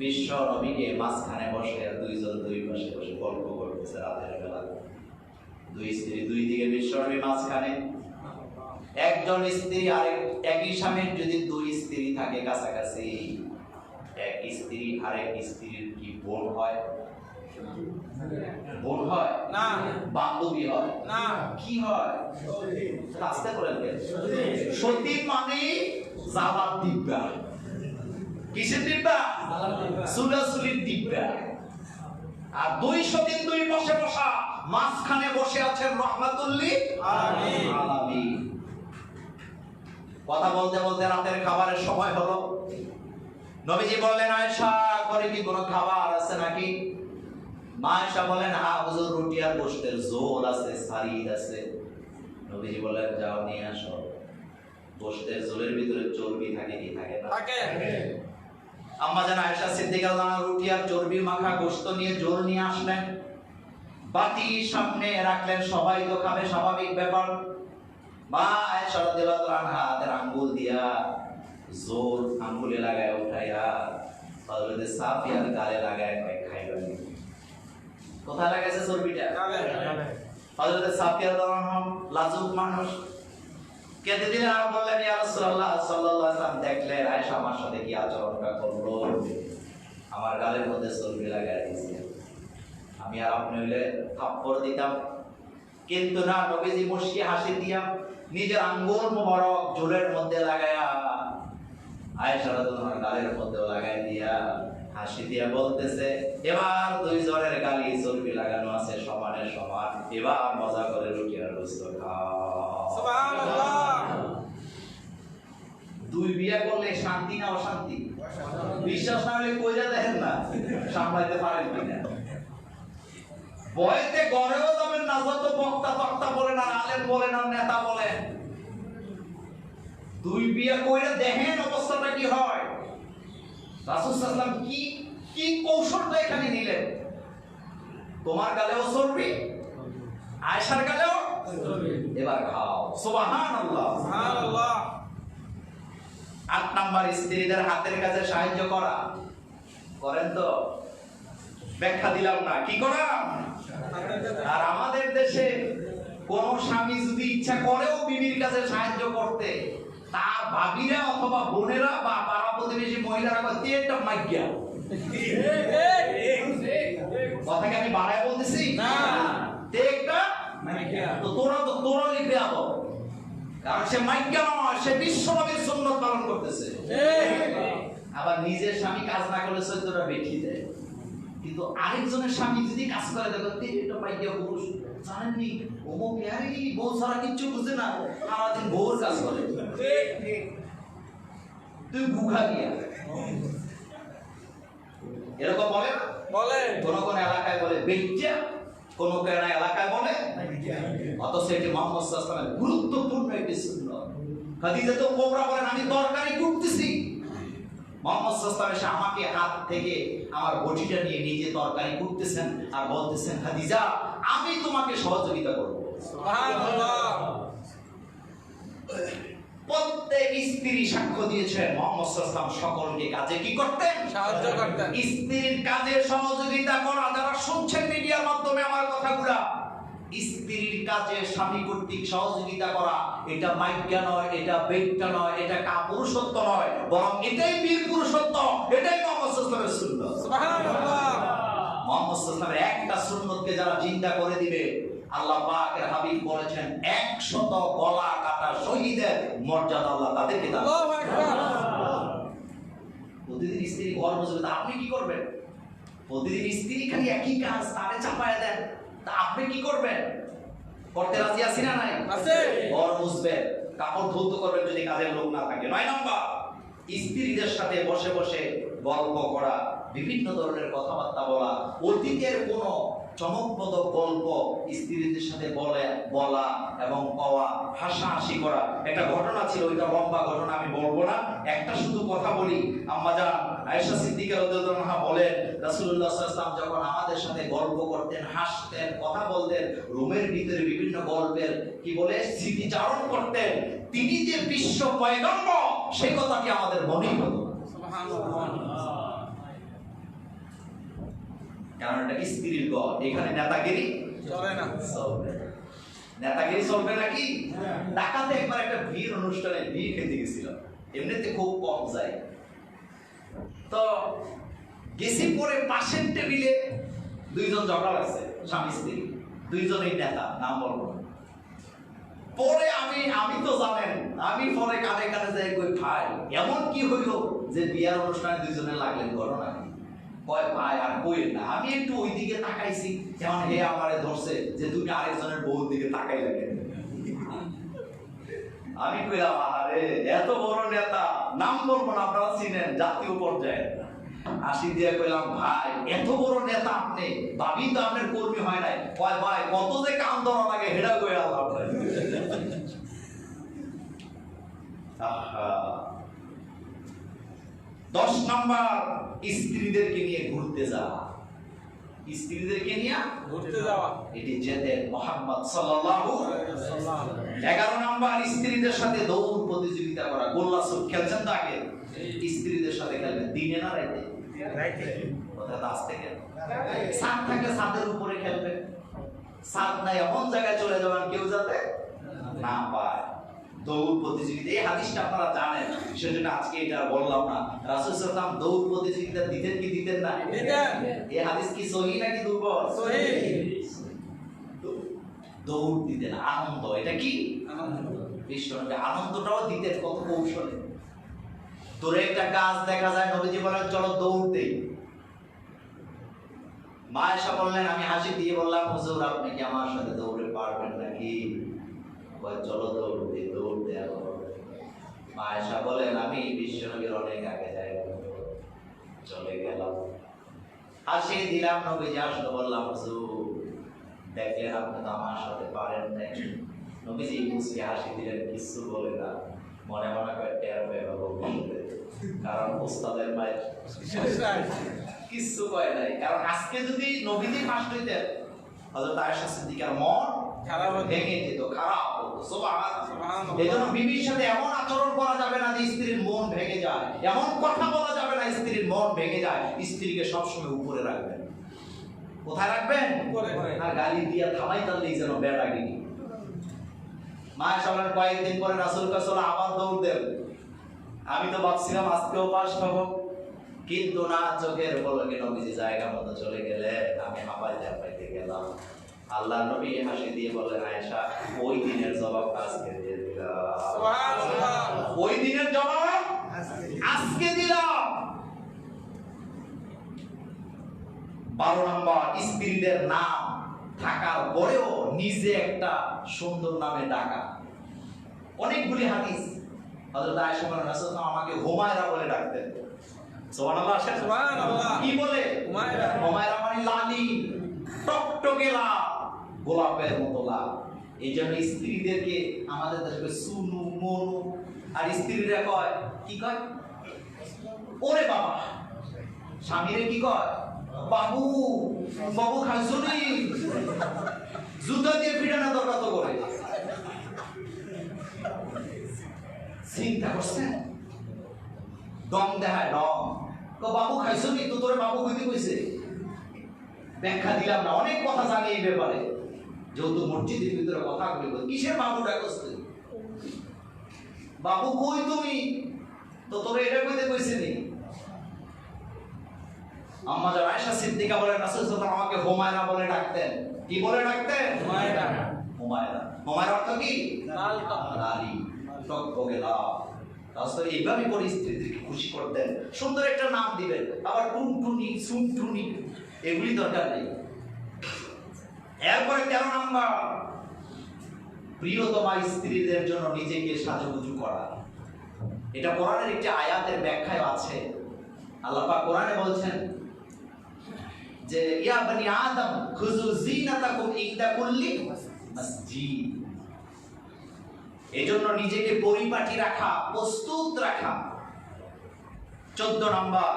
Speaker 1: বিশ্ব নবীকে মাঝখানে বসে, দুইজন দুই পাশে বসে গল্প করতেছে রাতের বেলা। দুই স্ত্রী দুই দিকে, বিশ্ব নবী মাঝখানে। একজন স্ত্রী আরেক, একই স্বামীর যদি দুই স্ত্রী থাকে কাছাকাছি, এক স্ত্রী আরেক স্ত্রীর কি বোন হয়? বোন হয়
Speaker 2: না।
Speaker 1: বান্ধবী হয়
Speaker 2: না।
Speaker 1: কি হয়? আস্তে করে সতী মানে জালার দিব্যা। কিসের দিব্যা? সুলাসুলির দিব্যা। আর দুই সতীন দুই পাশে বসা, মাঝখানে বসে আছেন রহমাতুল লিল আলামিন। কথা বলতে বলতে রাতের খাবারের সময় হলো। নবীজি বললেন, আয়েশা ঘরে কি কোনো খাবার আছে নাকি? মা আয়েশা বলেন, হ্যাঁ হুজুর, রুটি আর গোশতের ঝোল আছে, সারিদ আছে। নবীজি বললেন, যাও নিয়ে আসো। গোশতের ঝোলের ভিতরে চর্বি থাকে কি থাকে না?
Speaker 2: থাকে।
Speaker 1: আম্মা জান আয়েশা সিদ্দিকা রাদিয়াল্লাহু আনহা রুটি আর চর্বি মাখা গোশত নিয়ে ঝোল নিয়ে আসলেন, বাটি সামনে রাখলেন। সবাই তো খাবে, স্বাভাবিক ব্যাপার। মা আয়েশা রাদিয়াল্লাহু তাআলা আনহা হাতের আঙ্গুল দিয়া জোর আঙ্গুলে লাগায় উঠাইয়া হযরত সাফিয়ার গালে লাগায় খাইবেন। কোথায় লাগাইছে চর্বিটা? হযরত সাফিয়া রাদিয়াল্লাহু আনহা লাজুক মানুষ, কেঁদে দিলেন আর বললেন, ইয়া রাসূলুল্লাহ সাল্লাল্লাহু আলাইহি ওয়াসাল্লাম, দেখলেন আয়েশা আমার সাথে কি আচরণটা করলো, আমার গালের মধ্যে চর্বি লাগায় দিয়েছে। আমি আর আপনি হইলে থাপ্পড় দিতাম, কিন্তু না, নবীজি মুস্কি হাসি দিয়া নিজের আঙ্গুল মোবারক ঝোলের মধ্যে লাগায়া আয়েশা রাদিয়াল্লাহু আনহার গালের মধ্যে লাগাই দিয়া হাসি দিয়া বলতেছে, এবার দুই জনের গালি চর্বি লাগানো আছে সমানে সমান, এবার মজা করে রুটি আর গোশত খাও।
Speaker 2: সুবহানাল্লাহ।
Speaker 1: দুই বিয়ে করলে শান্তি না অশান্তি? বিশ্বাস না হলে কইরা দেখেন না, সামলাইতে পারেন কিনা। বয়েতে গড়েও যাবেন না, যত বক্তা তক্তা বলেন আর আলেম বলেন আর নেতা বলেন। দুই বিয়ে কইরা দেখেন অবস্থাটা কি হয়। রাসূল সাল্লাল্লাহু আলাইহি ওয়াসাল্লাম কি কৌশলটা এখানে নিলেন। তোমার গালেও চর্বি, আয়েশার গালেও চর্বি, এবার খাও। সুবহানাল্লাহ।
Speaker 2: সুবহানাল্লাহ।
Speaker 1: ৮ নাম্বার, স্ত্রীদের হাতের কাজে সাহায্য করা। করেন তো? ব্যাখ্যা দিলাম না, কি করা? আর আমাদের দেশে কোন স্বামী যদি ইচ্ছা করেও বিবির কাছে সাহায্য করতে, তার ভাবিরা অথবা বোনেরা বা পাড়া প্রতিবেশী মহিলারা করতে একটা মাইজ্ঞা। কথাকে আমি বাড়ায় বলতেছি
Speaker 2: না,
Speaker 1: একটা তো তোরা লিখে আবো, কারণ সে মাইজ্ঞা নয়, সে বিশ্বনবীর সুন্নাত পালন করতেছে। আবার নিজের স্বামী কাজ না করলে ১৪টা বেঠি দেয়, কিন্তু আরেকজনের স্বামী যদি কাজ করে, দেখো এটা মাইজ্ঞা পুরুষ। জানেননি ওমো প্যারি বউ ছাড়া কিচ্ছু বুঝে না, সারাদিন বউর কাজ করে। তুই গুখা গিয়া এরকম বলে না?
Speaker 2: বলে।
Speaker 1: কোন কোন এলাকায় বলে বেচ্চা। কোন কেন এলাকায় বলে, অথচ এটি মুহাম্মদ সাল্লাল্লাহু আলাইহি ওয়াসাল্লামের গুরুত্বপূর্ণ একটি সুন্নাত। খাদিজা তো কোবরা বলেন আমি তরকারি কুটতেছি, মুহাম্মদ সাল্লাল্লাহু আলাইহি ওয়াসাল্লাম এসে আমাকে হাত থেকে আমার বটিটা নিয়ে নিজে তরকারি কুটতেছেন আর বলতেছেন খাদিজা আমি তোমাকে সহযোগিতা করব।
Speaker 2: সুবহানাল্লাহ।
Speaker 1: প্রত্যেক স্ত্রী সাক্ষ্য দিয়েছেন মুহাম্মদ সাল্লাল্লাহু আলাইহি ওয়াসাল্লাম সকলকে কাজে কি করতেন,
Speaker 2: সাহায্য করতেন।
Speaker 1: স্ত্রীর কাজে সহযোগিতা করা। যারা শুনছেন মিডিয়ার মাধ্যমে আমার কথাগুলা, স্ত্রীর কাজে স্বামী কর্তৃক সহযোগিতা করা এটা মাইজ্ঞা নয়, এটা বেইজ্ঞা নয়, এটা কাপুরুষত্ব নয়, বরং এটাই বীর পুরুষত্ব, এটাই মুহাম্মদ সাল্লাল্লাহু আলাইহি ওয়াসাল্লামের সুন্নাত।
Speaker 2: সুবহানাল্লাহ।
Speaker 1: মুহাম্মদ সাল্লাল্লাহু আলাইহি ওয়াসাল্লামের একটা সুন্নতকে যারা জিন্দা করে দিবে, আল্লাহ পাকের হাবিব বলেছেন 100 গলা কাটা শহীদের মর্যাদা আল্লাহ তাদেরকে দান
Speaker 2: আল্লাহু
Speaker 1: করবেন।
Speaker 2: আকবার।
Speaker 1: প্রতিদিন স্ত্রী ঘর মুছবে, তা আপনি কি করবেন? প্রতিদিন স্ত্রী খালি একই কাজ, তারে চাপায় দেন, তা আপনি কি করবেন? করতে রাজি আছি না নাই?
Speaker 2: আছে।
Speaker 1: ঘর মুছবেন, কাপড় ধৌত করবেন যদি কাজের লোক না থাকে। 9 নম্বর, স্ত্রীদের সাথে বসে বসে গল্প করা, বিভিন্ন ধরনের কথাবার্তা বলা, অতীতের কোনো চমকপ্রদ গল্প স্ত্রীদের সাথে বলা এবং কওয়া, হাসাহাসি করা। একটা ঘটনা ছিল, ওইটা লম্বা ঘটনা আমি বলবো না, একটা শুধু কথা বলি। আম্মা জান আয়েশা সিদ্দিকা রাদিয়াল্লাহু আনহা বলেন রাসূলুল্লাহ সাল্লাল্লাহু আলাইহি ওয়াসাল্লাম যখন আমাদের সাথে গল্প করতেন, হাসতেন, কথা বলতেন, রুমের ভিতরে বিভিন্ন গল্পের কি বলে স্মৃতিচারণ করতেন, তিনি যে বিশ্ব পয়গম্বর সেই কথাটি আমাদের মনেই হতো না।
Speaker 2: সুবহানাল্লাহ।
Speaker 1: কারণ এটা স্ত্রীর ঘর, এখানে নেতাগিরি
Speaker 2: চলে না।
Speaker 1: চলবে না। নেতাগিরি চলবে নাকি? ঢাকাতে একবার একটা বিয়ের অনুষ্ঠানে বিয়ে খেতে গেছিলাম, এমনিতে খুব কম যায়, তো গেছি পরে পাশের টেবিলে দুইজন ঝগড়া লাগছে, স্বামী স্ত্রী দুইজনই নেতা, নাম বলবো না। পরে আমি তো জানেন, আমি পরে কানে কানে যাই কই ভাই এমন কি হইল যে বিয়ার অনুষ্ঠানে দুইজনে লাগলেন, ঘটনা কি? কয় ভাই আর কইেন না, আমি একটু ওই দিকে তাকাইছি, যেমন হে আমারে ধরছে যে তুমি আরেকজনের বউর দিকে তাকাই লাগে। আমি কইলাম আরে এত বড় নেতা, নাম বলবো না আপনারা চিনেন, জাতীয় পর্যায়ে, হাসি দিয়ে কইলাম ভাই এত বড় নেতা আপনি, ভাবি তো আপনার কর্মী হয় নাই। কয় ভাই কত যে কাম ধরা লাগে হেডা কই আল্লাহ। আহা 10 নাম্বার, স্ত্রীদেরকে নিয়ে ঘুরতে যাওয়া। স্ত্রীদেরকে নিয়ে
Speaker 2: ঘুরতে যাওয়া
Speaker 1: এটি যেতেন মুহাম্মদ সাল্লাল্লাহু আলাইহি ওয়াসাল্লাম। 11 নাম্বার, স্ত্রীদের সাথে দৌড় প্রতিযোগিতা করা। গোল্লা সুপ খেলছেন তো আগে, স্ত্রীদের সাথে খেলবেন, দিনে না রাইতে? কথা তো আসতে গেল, ছাদ থাকে ছাদের উপরে খেলবেন, ছাদ নাই এমন জায়গায় চলে যাবেন কেউ যাতে না পায়। দৌড় প্রতিযোগিতা, এই হাদিসটা আপনারা জানেন, সেজন্য আজকে এটা আর বললাম না। রাসূল সাল্লাল্লাহু আলাইহি ওয়াসাল্লাম দৌড় প্রতিযোগিতা দিতেন কি দিতেন না?
Speaker 2: দিতেন।
Speaker 1: এই হাদিস কি সহিহ নাকি দুর্বল?
Speaker 2: সহিহ।
Speaker 1: দৌড় দিতেন, আনন্দ, এটা কি
Speaker 2: আনন্দ।
Speaker 1: বিশ্বনবী আনন্দটাও দিতেন কত কৌশলে। দূরে একটা গাছ দেখা যায়, নবীজি বলেন চলো দৌড় দেই। মা আয়েশা বললেন, আমি হাসি দিয়ে বললাম হুজুর আপনি কি আমার সাথে দৌড়ে পারবেন নাকি? বলে চলো দৌড় দেই, দৌড় দেয়া হলো। মা আয়েশা বলেন আমি বিশ্বনবীর অনেক আগে যাই, চলে গেলাম, হাসি দিলাম, নবীজি আসলো, বললাম হুজুর দেখলেন আপনি তো আমার সাথে পারেন নাই। নবীজি মুসকে হাসি দিলেন, কিছু বলে না, মনে মনে করে টের পেয়ে ভবিষ্যতে, কারণ উস্তাদের মায়ের কিছু কয় নাই। কারণ আজকে যদি নবীজি ফাঁসট হইতেন, হযরত আয়েশা সিদ্দিকার মন
Speaker 2: খারাপ হতো,
Speaker 1: ভেঙে যেত, খারাপ হতো। সুবহানাল্লাহ।
Speaker 2: সুবহানাল্লাহ।
Speaker 1: এজন্য বিবির সাথে এমন আচরণ করা যাবে না যে স্ত্রীর মন ভেঙে যায়, এমন কথা বলা যাবে না স্ত্রীর মন ভেঙে যায়। স্ত্রীকে সবসময় উপরে রাখবেন। কোথায় রাখবেন?
Speaker 2: উপরে।
Speaker 1: আর গালি দিয়া থামাই তাহলেই যেন বেড়াগিনি। মা সবার কয়েকদিন পরে রাসূল কাল্লাল্লাহু আবার দৌড় দেন। আমি তো ভাবছিলাম আজকেও পাস হবো, কিন্তু না, চোখের পলকে নবীজি জায়গা মতো চলে গেলে আমি হাঁপাইতে গেলাম। আল্লাহ নবী হাসি দিয়ে বললেন, আয়েশা ওই দিনের জবাব আজকে দিয়ে দিলাম।
Speaker 2: সুবহানাল্লাহ।
Speaker 1: ওই দিনের জবাব আজকে দিলাম। 12 নম্বর, স্ত্রীদের নাম থাকার পরেও নিজে একটা সুন্দর নামে ডাকা। অনেকগুলি হাদিস, হযরত আয়েশা বলেন রাসূল আমাকে হুমায়রা বলে ডাকতেন। সুবহানাল্লাহ।
Speaker 2: সুবহানাল্লাহ।
Speaker 1: কি বলে?
Speaker 2: হুমায়রা।
Speaker 1: হুমায়রা মানে লালি, টকটকে লাল। গোলাপের মতো লাল। এই জন্য স্ত্রীদেরকে আমাদের দেশে সুনু মনু, আর স্ত্রীরা কয় কি কয় ওরে বাবা, স্বামীরে কি কয় বাবু, বাবু খাইছুনি, জুতা দিয়ে পিটানো দরকার তো করে। চিন্তা করছেন? দম দেখায় দম, বাবু খাইছুনি তো, তোরে বাবু কইতে কইছে। ব্যাখ্যা দিলাম না, অনেক কথা জানি এই ব্যাপারে, যেহেতু মসজিদের ভিতরে কথা বলি। কিসের বাবু ডাকছে? বাবু কই তুমি, তো তোরে এটা কইতে কইছে নি? আম্মা জান আয়েশা সিদ্দিকা বলেন রাসূল সাল্লাল্লাহু আলাইহি ওয়াসাল্লাম আমাকে হুমায়রা বলে ডাকতেন। কি বলে ডাকতেন?
Speaker 2: হুমায়রা।
Speaker 1: হুমায়রা। হুমায়রা অর্থ কি?
Speaker 2: লাল
Speaker 1: লালি, টকটকে লাল। রাসূল এইভাবে করে স্ত্রীদেরকে খুশি করতেন। সুন্দর একটা নাম দিবেন, আবার টুনটুনি, সুনটুনি এগুলি দরকার নেই। এরপরে 13 নাম্বার, প্রিয়তমা স্ত্রীদের জন্য নিজেকে সাজুগুজু করা। এটা কোরআনের একটি আয়াতের ব্যাখ্যায় আছে। আল্লাহ পাক কোরআনে বলছেন যে ইয়া বনি আদম খুযু যিনাতাকুম ইনদা কুল্লি মসজিদ। এজন্য নিজেকে পরিপাটি রাখা, প্রস্তুত রাখা। 14 নাম্বার,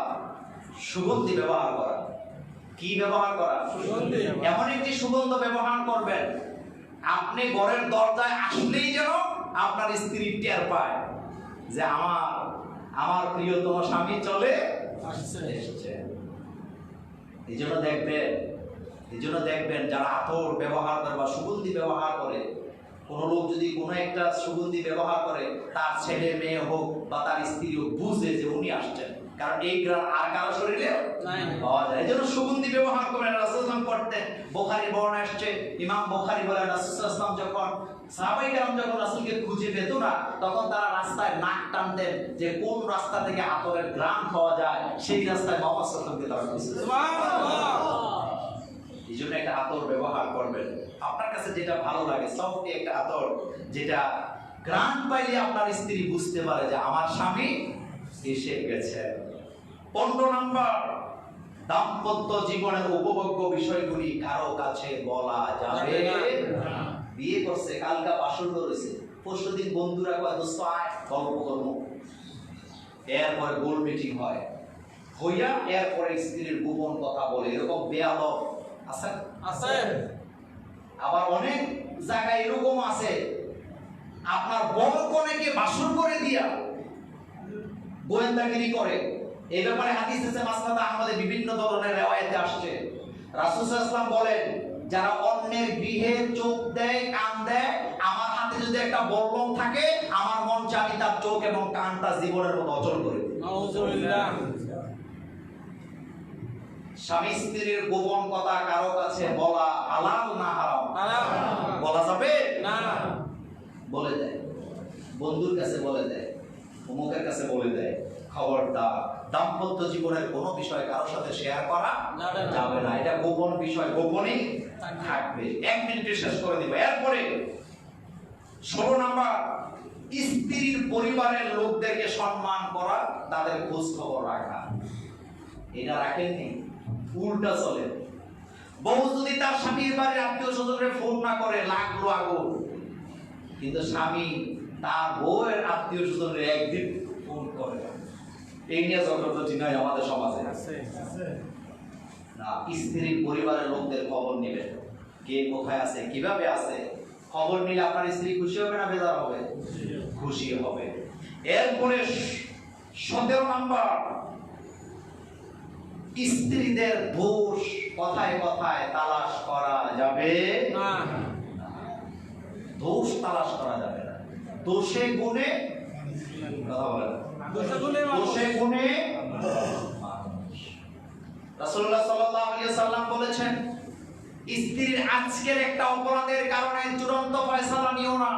Speaker 1: সুগন্ধি ব্যবহার করা। কি ব্যবহার করা?
Speaker 2: সুগন্ধি।
Speaker 1: এমন একটি সুগন্ধ ব্যবহার করবেন আপনি ঘরের দরজায় আসলেই যেন আপনার স্ত্রী টের পায় যে আমার প্রিয়তম স্বামী চলে এসেছে। এই জন্য দেখবেন যারা আতর ব্যবহার করে বা সুগন্ধি ব্যবহার করে, কোন লোক যদি কোনো একটা সুগন্ধি ব্যবহার করে, তার ছেলে মেয়ে হোক বা তার স্ত্রী হোক বুঝে যে উনি আসছেন, কারণ এই গ্রাম আর কারো শরীরে পাওয়া যায়। এই জন্য সুগন্ধি ব্যবহার করেন। রাসূল সাল্লাল্লাহু আলাইহি ওয়াসাল্লাম করতেন। বুখারীর বর্ণনা আসছে, ইমাম বুখারী বলেন রাসূল সাল্লাল্লাহু আলাইহি ওয়াসাল্লাম যখন সাহাবায়ে কেরাম যখন রাসূলকে খুঁজে পেত না, তখন তারা রাস্তায় নাক টানতেন যে কোন রাস্তা থেকে আতরের ঘ্রাণ পাওয়া যায়, সেই রাস্তায় মুহাম্মদ সাল্লাল্লাহু আলাইহি ওয়াসাল্লামকে তারা খুঁজে। সুবহানাল্লাহ। এই জন্য একটা আতর ব্যবহার করবেন আপনার কাছে যেটা ভালো লাগে, সফট একটা আতর, যেটা ঘ্রাণ পাইলে আপনার স্ত্রী বুঝতে পারে যে আমার স্বামী এসে গেছে। 15 নাম্বার, দাম্পত্য জীবনের উপভোগ্য বিষয়গুলি কারো কাছে বলা যাবে না। বিয়ে করছে, কালকা বাসর রয়েছে, পরশুদিন বন্ধুরা কয় দোস্ত আয় গল্প করব, এরপরে গোল মিটিং হয়, হইয়া এরপরে স্ত্রীর গোপন কথা বলে। এরকম বেয়াদব আছে। আবার অনেক জায়গায় এরকম আছে, আপনার বড় কনেকে বাসর করে দিয়া গোয়েন্দাগিরি করে। এই ব্যাপারে হাদিস আছে, মাসনাদ আহমদে বিভিন্ন ধরনের রিওয়ায়াতে আসছে। রাসূল সাল্লাল্লাহু আলাইহি ওয়াসাল্লাম বলেন, যারা অন্যের গৃহে চোখ দেয়, কান দেয়, আমার হাতে যদি একটা বল্লম থাকে, আমার মন চায় আমি তার চোখ এবং কানটা জীবনের মতো অচল করে দিই।
Speaker 2: নাউযুবিল্লাহ।
Speaker 1: স্বামী স্ত্রীর গোপন কথা কারো কাছে বলা হালাল না হারাম?
Speaker 2: হারাম।
Speaker 1: বলা যাবে
Speaker 2: না।
Speaker 1: বলে দেয়, বন্ধুর কাছে বলে দেয়, অমুকের কাছে বলে দেয়। খবরদার, দাম্পত্য জীবনের কোনো বিষয় কারোর সাথে শেয়ার করা যাবে না। এটা গোপন বিষয়, গোপনই থাকবে। 1 মিনিটে শেষ করে দিব। এরপরে 16 নাম্বার, স্ত্রীর পরিবারের লোকদেরকে সম্মান করা, তাদের খোঁজ খবর রাখা। এটা রাখেননি, উল্টা চলে। বউ যদি তার স্বামীর বাড়ির আত্মীয় স্বজনকে ফোন না করে, লাগলো আগুন। কিন্তু স্বামী তার বউয়ের আত্মীয় স্বজনকে একদিন ফোন করে। এই নিয়ে জগৎটি নাই আমাদের সমাজে। না, স্ত্রীর পরিবারের লোকদের খবর নেবেন, কে কোথায় আছে, কিভাবে আছে। খবর নিলে আপনার স্ত্রী খুশি হবে না বেজার হবে? খুশি হবে। এরপরে 17 নাম্বার, স্ত্রীদের দোষ কথায় কথায় তালাশ করা যাবে
Speaker 2: না।
Speaker 1: দোষ তালাশ করা যাবে না। দোষে গুণে কথা বলেন, দোষে গুণে মানুষ। রাসূলুল্লাহ সাল্লাল্লাহু আলাইহি ওয়াসাল্লাম বলেছেন, স্ত্রীর আজকের একটা অপরাধের কারণে চূড়ান্ত ফয়সালা নিও না।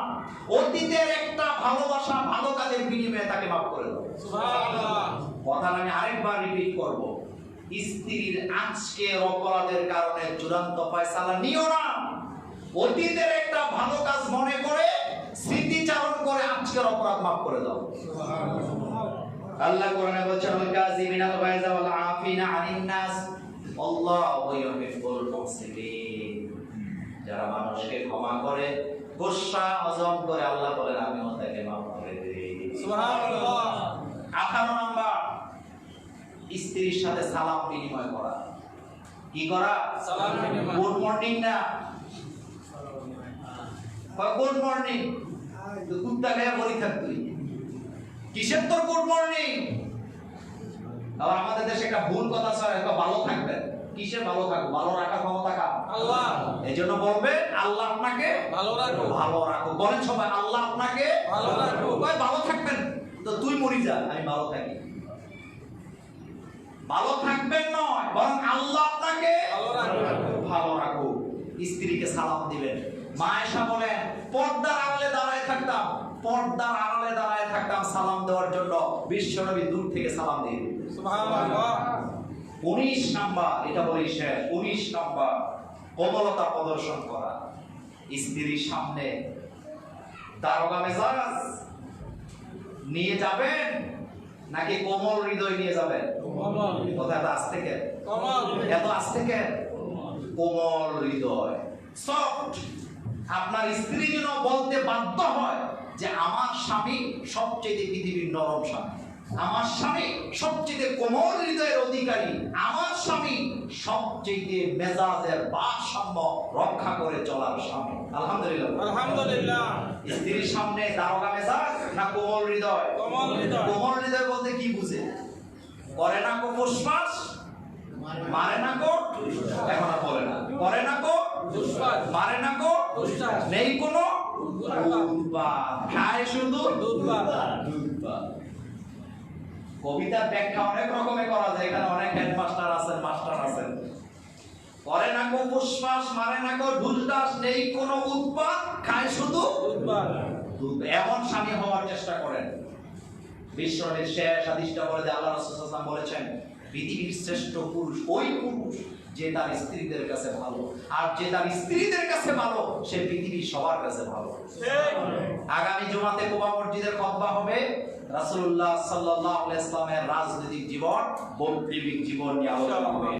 Speaker 1: অতীতের একটা ভালোবাসা, ভালো কাজের বিনিময়ে তাকে মাফ করে দাও।
Speaker 2: সুবহানাল্লাহ।
Speaker 1: কথা আমি আরেকবার রিপিট করব, স্ত্রীর আজকের অপরাধের কারণে চূড়ান্ত ফয়সালা নিও না। অতীতের একটা ভালো কাজ মনে করে, স্মৃতিচারণ করে আজকের অপরাধ মাফ করে দাও। আল্লাহ কোরআনে বলেছেন, ওয়াল কাযিমিনাল গায়যা ওয়াল আফিনা আনিন নাস আল্লাহু ইউহিব্বুল মুহসিনিন। যারা মানুষকে ক্ষমা করে, গোসা হজম করে, আল্লাহ বলেন আমিও তাকে মাফ করে দেই।
Speaker 2: সুবহানাল্লাহ।
Speaker 1: 18 নাম্বার, স্ত্রীর সাথে সালাম বিনিময় করা। কি করা?
Speaker 2: সালাম বিনিময়।
Speaker 1: গুড মর্নিং না, গুড মর্নিং কুত্তা গায়ে বলি থাক তুই, কিসের তোর গুড মর্নিং? আবার আমাদের দেশে একটা ভুল কথা ছড়ায়, ভালো থাকবেন। কিসে ভালো থাকবো? ভালো রাখার ক্ষমতা কার?
Speaker 2: আল্লাহ।
Speaker 1: এই জন্য বলবে আল্লাহ আপনাকে
Speaker 2: ভালো রাখো।
Speaker 1: ভালো রাখো। বলেন সবাই আল্লাহ আপনাকে
Speaker 2: ভালো রাখো।
Speaker 1: কয় ভালো থাকবেন, তো তুই মরি যা, আমি ভালো থাকি। ভালো থাকবেন নয়, বরং আল্লাহ আপনাকে
Speaker 2: ভালো রাখো।
Speaker 1: ভালো রাখো। স্ত্রীকে সালাম দিবেন। মা আয়েশা বলেন পর্দার আড়ালে দাঁড়ায় থাকতাম, পর্দার আড়ালে দাঁড়ায় থাকতাম সালাম দেওয়ার জন্য, বিশ্বনবী দূর থেকে সালাম দিয়ে দিতেন।
Speaker 2: সুবহানাল্লাহ।
Speaker 1: 19 নাম্বার, এটা বলি শেষ। 19 নাম্বার, কোমলতা প্রদর্শন করা। স্ত্রীর সামনে দারোগা মেজাজ নিয়ে যাবেন নাকি কোমল হৃদয় নিয়ে যাবেন?
Speaker 2: কমল।
Speaker 1: কথা এত আজ থেকে,
Speaker 2: কমল।
Speaker 1: এত আজ থেকে কোমল হৃদয়, সফট। আপনার স্ত্রী যেন বলতে বাধ্য হয় যে আমার স্বামী সবচেয়ে পৃথিবীর নরম স্বামী, আমার স্বামী সবচেয়ে কোমল হৃদয়ের অধিকারী, আমার স্বামী সবচেয়ে মেজাজের ভারসাম্য রক্ষা করে চলার স্বামী। আলহামদুলিল্লাহ।
Speaker 2: আলহামদুলিল্লাহ।
Speaker 1: স্ত্রীর সামনে দারোগা মেজাজ না কোমল হৃদয়?
Speaker 2: কোমল হৃদয়।
Speaker 1: কোমল হৃদয় বলতে কি বুঝে? করে না কো ফুসফাস, মারে না কো, এখন আর বলে না, করে না কো
Speaker 2: দুষ্পাত।
Speaker 1: মারে না কো,
Speaker 2: দুষ্টাস।
Speaker 1: নেই কোনো
Speaker 2: উৎপাত।
Speaker 1: উৎপাত, খায় শুধু
Speaker 2: দুধপাত।
Speaker 1: দুধপাত। কবিতার ব্যাখ্যা অনেক রকমের করা যায়, এখানে অনেক হেডমাস্টার আছেন, মাস্টার আছেন। করে না কো ফুসফাস, মারে না কো ঢুলটাস, নেই কোনো উৎপাত, খায় শুধু
Speaker 2: দুধপাত।
Speaker 1: দুধ। এমন স্বামী হওয়ার চেষ্টা করেন। বিশ্বনবীর শেষ হাদিসটা বলে যে আল্লাহ রাসূল সাল্লাল্লাহু আলাইহি ওয়াসাল্লাম বলেছেন পৃথিবীর শ্রেষ্ঠ পুরুষ ওই পুরুষ যে তার স্ত্রীদের কাছে ভালো, আর যে তার স্ত্রীদের কাছে ভালো সে পৃথিবীর সবার কাছে ভালো। আগামী জুমাতে কুবা মসজিদের খুতবা হবে রাসূলুল্লাহ সাল্লাল্লাহু আলাইহি ওয়াসাল্লামের রাজনৈতিক জীবন, বৈপ্লবিক জীবন নিয়ে আলোচনা হবে।